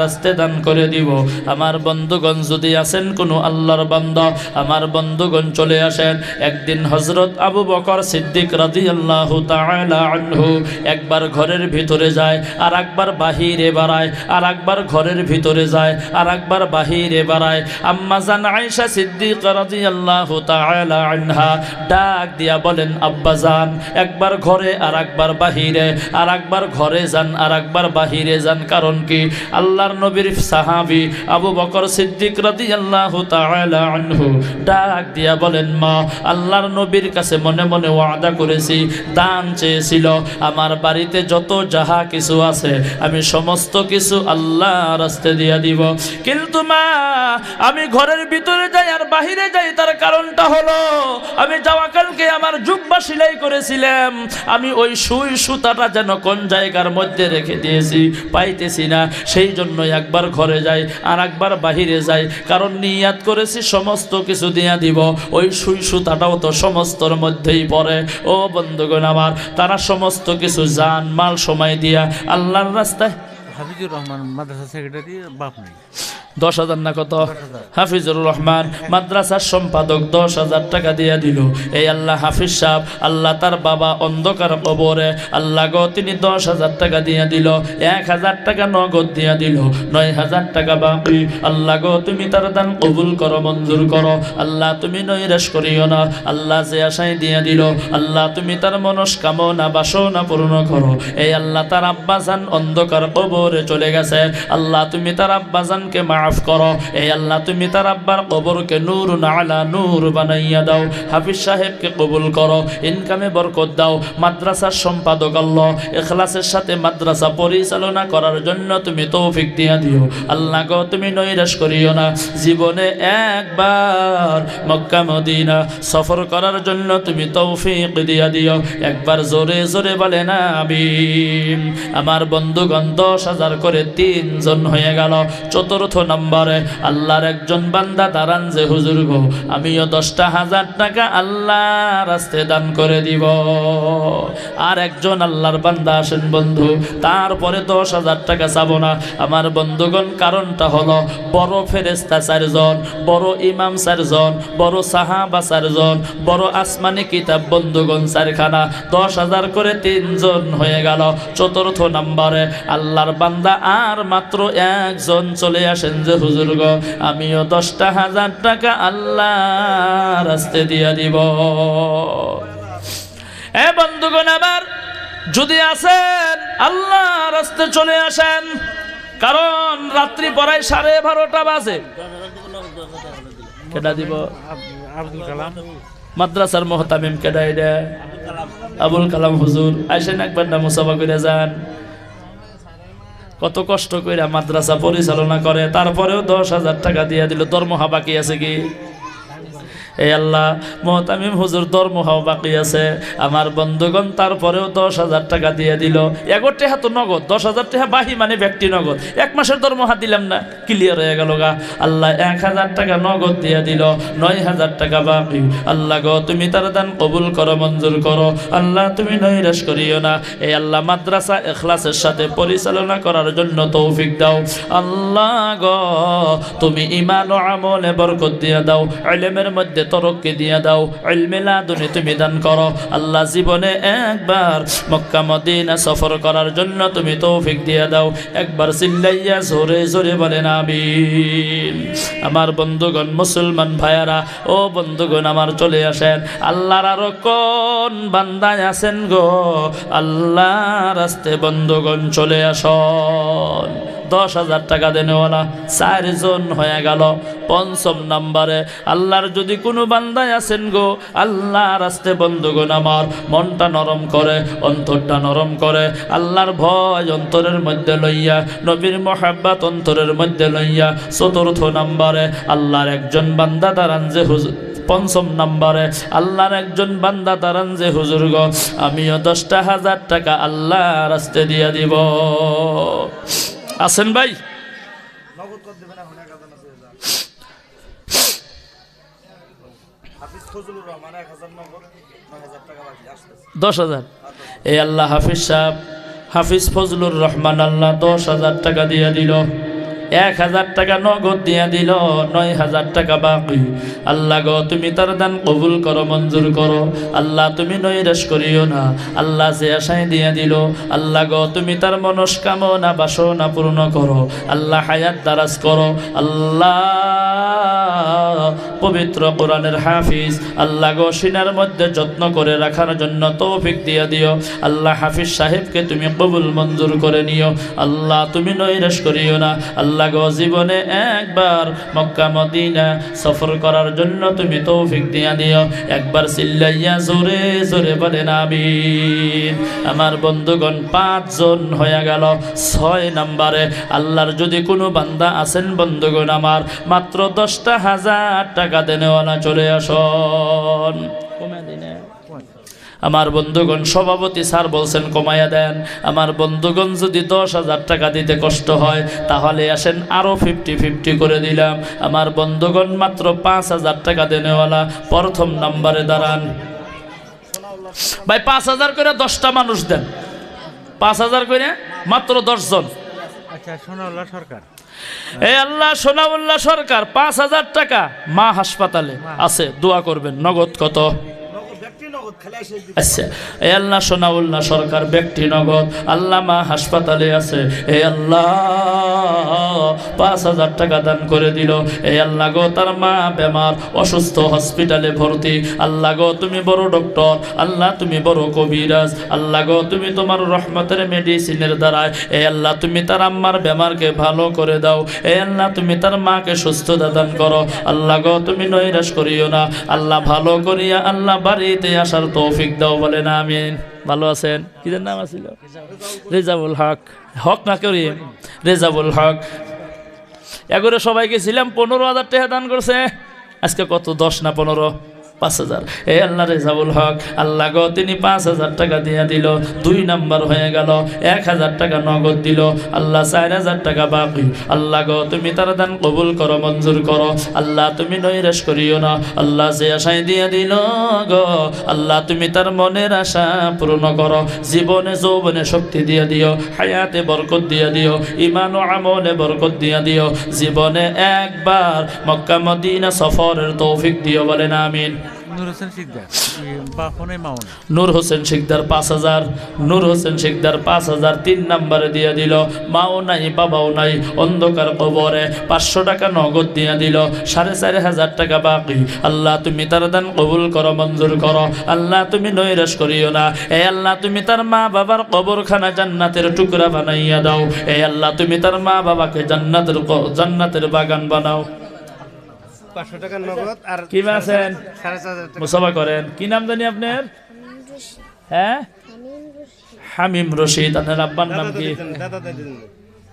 Speaker 1: রাস্তে দান করে দিব। আমার বন্ধুগণ যদি আছেন কোনো আল্লাহর বান্দা আমার বন্ধুগণ চলে আসেন। একদিন হযরত আবু বকর সিদ্দিক রাদিয়াল্লাহু তাআলা আনহু একবার ঘরের ভিতরে যায় আর একবার বাহিরে বাড়ায়, আর একবার ঘরের ভিতরে যায় আর একবার বাহিরে বাড়ায়। আম্মা জান আয়েশা সিদ্দিকা রাদিয়াল্লাহু তাআলা আনহা ডাক দিয়া বলেন আব্বা জান একবার ঘরে আর একবার বাহিরে, আর একবার ঘরে যান আর একবার বাহিরে যান। কারণ কি? আল্লাহর নবীর সাহাবী আবু বকর সিদ্দিক রাদিয়াল্লাহু তাআলা আনহু ডাক দিয়া বলেন মা আল্লাহর নবীর কাছে মনে মনে ওয়াদা করেছি, দান চেয়েছিল, আমার বাড়িতে যত যাহা কিছু আছে আমি সমস্ত কিছু আল্লাহ রাস্তে দিয়া দিব। কিন্তু মা আমি ঘরের ভিতরে যাই আর বাহিরে যাই তার কারণটা হলো আমি যাওয়াকালকে আমার জুব্বা সেলাই করেছিলাম, আমি ওই সুই সুতাটা যেন কোন জায়গার মধ্যে রেখে দিয়েছি পাইতেছি না, সেই জন্য একবার ঘরে যাই আর একবার বাহিরে যাই। কারণ নিয়াত করেছি সমস্ত কিছু দিয়া দিব, ওই সুই সুতাটাও তো সমস্তর মধ্যেই পড়ে। ও বন্ধুগণ আমার তারা সমস্ত কিছু জান মাল সময় দিয়া আল্লাহর রাস্তায়।
Speaker 2: হাফিজুর রহমান মাদ্রাসা সেক্রেটারি বাপ নেই।
Speaker 1: 10,000 না কত? হাফিজুর রহমান মাদ্রাসার সম্পাদক 10,000 টাকা দিয়া দিল। এই আল্লাহ হাফিজ সাহেব আল্লাহ তার বাবা অন্ধকার কবরে আল্লাহ গো তিনি 10,000 টাকা দিয়া দিল, 1,000 টাকা নগদ দিয়া দিল, 9,000 টাকা বাকি। আল্লাহ গো তুমি তার দান কবুল করো, মঞ্জুর করো। আল্লাহ তুমি নৈরাশ করিও না। আল্লাহ যে আশায় দিয়া দিল আল্লাহ তুমি তার মনস্কামনা বাসনা পূর্ণ করো। এই আল্লাহ তার আব্বাজান অন্ধকার কবরে চলে গেছে, আল্লাহ তুমি তার আব্বাজানকে মাফ করো। এই আল্লাহ তুমি তার আব্বার কবরকে নূর আলা নূর বানাইয়া দাও। হাফিজ সাহেবকে কবুল করো, ইনকামে বরকত দাও। মাদ্রাসার সম্পাদক আল্লাহ ইখলাসের সাথে মাদ্রাসা পরিচালনা করার জন্য তুমি তৌফিক দিয়া দিও। আল্লাহ গো তুমি নৈরাশ করিও না। জীবনে একবার মক্কা মদিনা সফর করার জন্য তুমি তৌফিক দিয়া দিও। একবার জোরে জোরে বলে না আমিন। আমার বন্ধুগণ 10,000 করে 3 জন হয়ে গেল। চতুর্থ নম্বরে আল্লাহর একজন বান্দা দাঁড়ান যে হুজুর গো আমিও 10,000 টাকা আল্লাহ রাস্তে দান করে দিব। আর একজন আল্লাহর বান্দা আসেন বন্ধু, তারপরে 10,000 টাকা চাবো না। আমার বন্ধুগণ কারণটা হলো বড় ফেরেশতা 4 জন, বড় ইমাম 4 জন, বড় সাহাবা 4 জন, বড় আসমানি কিতাব বন্ধুগণ 4খানা। 10,000 করে 3 জন হয়ে গেল। চতুর্থ নম্বরে আল্লাহর বান্দা আর মাত্র একজন চলে আসেন যে হুজুর গো আমিও 10,000 টাকা আল্লাহ রাস্তে দিয়া দিব। এ বন্ধুগণ আমার যদি আসেন আল্লাহ রাস্তে চলে আসেন, কারণ রাত্রি পড়ায় 12:30 বাজে। কেডা দিব?
Speaker 2: আব্দুল কালাম
Speaker 1: মাদ্রাসার মুহতামিম কেডা? এটা আবুল কালাম হুজুর। আইসেন একবার না মুসাফা করে যান। কত কষ্ট করে মাদ্রাসা পরিচালনা করে, তারপরেও 10,000 টাকা দিয়ে দিল। দরমহা বাকি আছে কি? এই আল্লাহ মুহতামিম হুজুর দরমহাও বাকি আছে। আমার বন্ধুগণ তারপরেও 10,000 টাকা দিয়ে দিল। 11 টাকা তো নগদ, 10,000 টাকা বাহি মানে ব্যক্তি নগদ। 1 মাসের দরমহা দিলাম না, ক্লিয়ার হয়ে গেল গা। আল্লাহ 1,000 টাকা নগদ দিয়ে দিল, 9,000 টাকা বাকি। আল্লাহ গো তুমি তার দান কবুল করো, মঞ্জুর করো। আল্লাহ তুমি নৈরাশ করিও না। এই আল্লাহ মাদ্রাসা ইখলাসের সাথে পরিচালনা করার জন্য তৌফিক দাও। আল্লাহ গো তুমি ঈমান ও আমলে বরকত দিয়ে দাও, ইলমের মধ্যে তরক্কি দিয়া দাও, ইলমে লাদুনি তুমি দান করো। আল্লাহ জীবনে একবার মক্কা মদিনা সফর করার জন্য তুমি তৌফিক দিয়া দাও। একবার চিল্লাইয়া জোরে জোরে বলেন আমিন। আমার বন্ধুগণ মুসলমান ভাইয়ারা, ও বন্ধুগণ আমার চলে আসেন। আল্লাহর আরো কোন বান্দায় আছেন গো আল্লাহ রাস্তে বন্ধুগণ চলে আসন। 10,000 টাকা দেনেওয়ালা 4 জন হয়ে গেল। পঞ্চম নাম্বারে আল্লাহর যদি কোনো বান্দায় আছেন গো, আল্লাহ রাস্তে বন্ধুগণ আমার মনটা নরম করে, অন্তরটা নরম করে, আল্লাহর ভয় অন্তরের মধ্যে লইয়া, নবীর মহাব্বত অন্তরের মধ্যে লইয়া। চতুর্থ নাম্বারে আল্লাহর একজন বান্দা দাঁড়ান যে হুজুর, পঞ্চম নাম্বারে আল্লাহর একজন বান্দা দাঁড়ান যে হুজুর গো আমিও 10,000 টাকা আল্লাহ রাস্তে দিয়ে দিব। আছেন ভাই?
Speaker 3: নগদ কর দেবেন এখন 1,000 ফজলুর রহমান 1,000 নগদ 9,000 টাকা বাকি আসতেছে
Speaker 1: 10,000। এই আল্লাহ হাফিজ সাহেব, হাফিজ ফজলুর রহমান আল্লাহ 10,000 টাকা দিয়ে দিল। 1,000 টাকা নগদ দিয়ে দিল, 9,000 টাকা বাকি। আল্লাহ গো তুমি তার দান কবুল করো, মঞ্জুর করো। আল্লাহ তুমি নৈরাশ করিও না। আল্লাহ যে আশায় দিয়ে দিল, আল্লাহ গো তুমি তার মনস্কামনা বাসনা পূর্ণ করো। আল্লাহ হায়াত দারাজ করো। আল্লাহ পবিত্র কোরআনের হাফিজ, আল্লাহ গো সিনার মধ্যে যত্ন করে রাখার জন্য তৌফিক দিয়ে দিও। আল্লাহ হাফিজ সাহেবকে তুমি কবুল মঞ্জুর করে নিও। আল্লাহ তুমি নৈরাশ করিও না। আল্লাহ গো জীবনে একবার মক্কা মদিনা সফর করার জন্য তুমি তৌফিক দিয়া দিও। একবার চিল্লাইয়া জোরে জোরে বলেন আমিন। আমার বন্ধুগণ 5 জন হয়ে গেল। 6 নাম্বারে আল্লাহর যদি কোনো বান্দা আছেন বন্ধুগণ আমার, মাত্র 10,000 টাকা দেনেওয়ালা চলে আসুন। কমে দিনে আমার বন্ধুগণ, সভাপতি স্যার বলছেন কমাইয়া দেন। আমার বন্ধুগণ যদি 10,000 টাকা দিতে কষ্ট হয় তাহলে আসেন আরো 50-50 করে দিলাম। আমার বন্ধুগণ মাত্র 5,000 টাকা দেনেওয়ালা প্রথম নাম্বারে দাঁড়ান। ভাই 5,000 করে 10টা মানুষ দেন, 5,000 করে মাত্র 10 জন।
Speaker 2: আচ্ছা, সোনাউল্লাহ সরকার।
Speaker 1: এই আল্লাহ সোনাউল্লাহ সরকার 5,000 টাকা মা হাসপাতালে আছে, দোয়া করবেন। নগদ কত? আচ্ছা, এই আল্লাহ সোনাউল্লাহ সরকার ব্যক্তি নগদ, আল্লাহ মা হাসপাতালে আছে। এই আল্লাহ 5,000 টাকা দান করে দিল। এই আল্লাহ গো তার মা বেমার, অসুস্থ, হসপিটালে ভর্তি। আল্লাহ গো তুমি বড় ডক্টর, আল্লাহ তুমি বড় কবিরাজ। আল্লাহ গো তুমি তোমার রহমতের মেডিসিনের দ্বারায় এই আল্লাহ তুমি তার আম্মার বেমারকে ভালো করে দাও। এই আল্লাহ তুমি তার মাকে সুস্থতা দান করো। আল্লাহ গো তুমি নৈরাশ করিও না। আল্লাহ ভালো করিয়া আল্লাহ বাড়িতে আসার তৌফিক দাও, বলেন আমিন। ভালো আছেন? কিদের নাম আছিল? রেজাবুল হক। হক না করিম, রেজাবুল হক। এগরে সবাইকে ছিলাম 15,000 টাকা দান করছে। আজকে কত? 10 না 15? 5,000। এই আল্লাহ রেজাবুল হক আল্লাহ গো তিনি 5,000 টাকা দিয়ে দিল। 2 নাম্বার হয়ে গেল। 1,000 টাকা নগদ দিল। আল্লাহ 4,000 টাকা বাকি। আল্লাহ গো তুমি তার দান কবুল করো, মঞ্জুর করো। আল্লাহ তুমি নৈরাশ করিও না। আল্লাহ যে আশায় দিয়ে দিল গো, আল্লাহ তুমি তার মনের আশা পূর্ণ করো। জীবনে যৌবনে শক্তি দিয়ে দিও, হায়াতে বরকত দিয়ে দিও, ইমান ও আমলে বরকত দিয়ে দিও। জীবনে একবার মক্কা মদিনা সফরের তৌফিক দিও, বলেন আমিন।
Speaker 2: নূর হোসেন শিকদার, বাপনে মাউন।
Speaker 1: নূর হোসেন শিকদার 5,000। নূর হোসেন শিকদার 5,000 3 নাম্বারে দিয়ে দিল। মাও নাই বাবাও নাই, অন্ধকার কবরে 500 টাকা নগদ দিয়ে দিল। 4,500 টাকা বাকি। আল্লাহ তুমি তার দান কবুল করো, মঞ্জুর করো। আল্লাহ তুমি নৈরাশ করিও না। এই আল্লাহ তুমি তার মা বাবার কবরখানা জান্নাতের টুকরা বানাইয়া দাও। এই আল্লাহ তুমি তার মা বাবাকে জান্নাতের বাগান বানাও।
Speaker 3: 500 টাকা নগদ আর
Speaker 1: কি আছেন?
Speaker 3: 4,500 টাকা
Speaker 1: মুসাফা করেন। কি নাম জানি আপনার? হ্যাঁ, হামিম রশিদ। আপনার আব্বার নাম কি?
Speaker 3: দাদা দিন।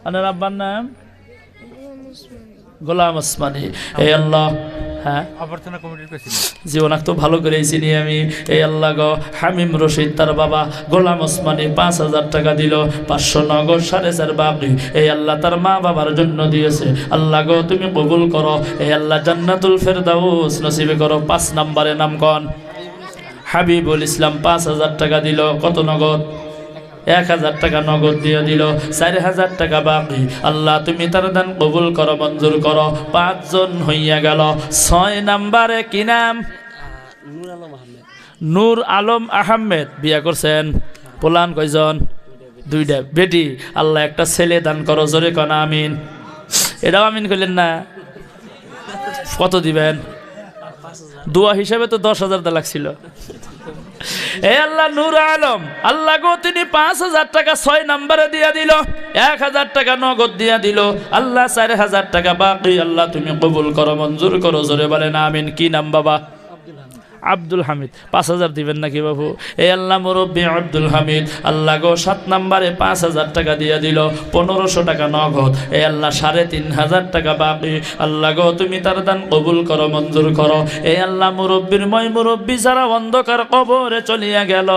Speaker 1: আপনার আব্বার নাম? গোলাম ওসমানী। এই আল্লাহ, হ্যাঁ
Speaker 2: অভ্যর্থনা কমিটির প্রেসিডেন্ট।
Speaker 1: জীবনাক তো ভালো করে চিনি আমি। এই আল্লাহ গো হামিম রশিদ তার বাবা গোলাম ওসমানী 5,000 টাকা দিল। 500 নগদ, 4,500 বাকি। এই আল্লাহ তার মা বাবার জন্য দিয়েছে। আল্লাহ গো তুমি কবুল করো। এই আল্লাহ জান্নাতুল ফেরদাউস নসিবে করো। 5 নম্বরে নাম কন? হাবিবুল ইসলাম 5,000 টাকা দিল। কত নগদ? 1,000 টাকা নগদ দিয়ে দিল। 4,000 টাকা বাকি। আল্লাহ তুমি তার দান কবুল করো, মঞ্জুর করো। 5 জন হইয়া গেল। 6 নাম্বারে কি নাম? নূর আলম আহমেদ। বিয়া করছেন? পোলান কয়জন? 2টা বেটি। আল্লাহ একটা ছেলে দান করো, জোরে কন আমিন। এটাও আমিন কইলেন না? কত দিবেন? দোয়া হিসাবে তো 10,000 টা লাগছিল। এ আল্লাহ নূর আলম আল্লাহ গো তিনি 5,000 টাকা 6 নম্বরে দিয়া দিল, 1,000 টাকা নগদ দিয়া দিল, আল্লাহ 4,000 টাকা বাকি। আল্লাহ তুমি কবুল করো, মঞ্জুর করো, জোরে বলেন আমিন। কি নাম বাবা? আব্দুল হামিদ। 5,000 দিবেন নাকি বাবু? এই আল্লাহ মুরব্বী আব্দুল হামিদ আল্লাহ গো 7 নম্বরে 5,000 টাকা দিয়ে দিল, 1,500 টাকা নগদ। এই আল্লাহ 3,500 টাকা বাকি। আল্লাহ গো তুমি তার দান কবুল করো, মঞ্জুর করো। এই আল্লাহ মুরব্বীর মুরব্বী যারা অন্ধকার কবরে চলিয়া গেল,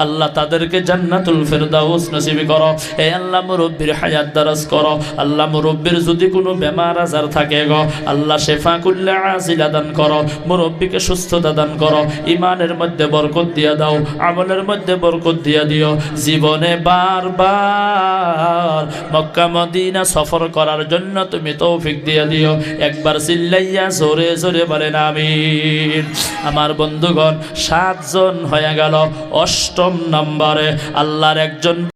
Speaker 1: আল্লাহ তাদেরকে জান্নাতুল ফেরদাউস নসিব করো। এই আল্লাহ মুরব্বীর হায়াত দারাজ করো। আল্লাহ মুরব্বীর যদি কোনো বেমার আজার থাকে গো আল্লাহ শেফা কুল্লে আজিলা দান করো, মুরব্বীকে সুস্থতা দান করো, ইমানের মধ্যে বরকত দিয়া দাও, আমলের মধ্যে বরকত দিয়া দিও। জীবনে বারবার মক্কা মদিনা সফর করার জন্য তুমি তৌফিক দিয়া দিও। একবার চিল্লাইয়া জোরে জোরে বলেন আমিন। আমার বন্ধুগণ 7 জন হয়ে গেল। 8ম নম্বরে আল্লাহর একজন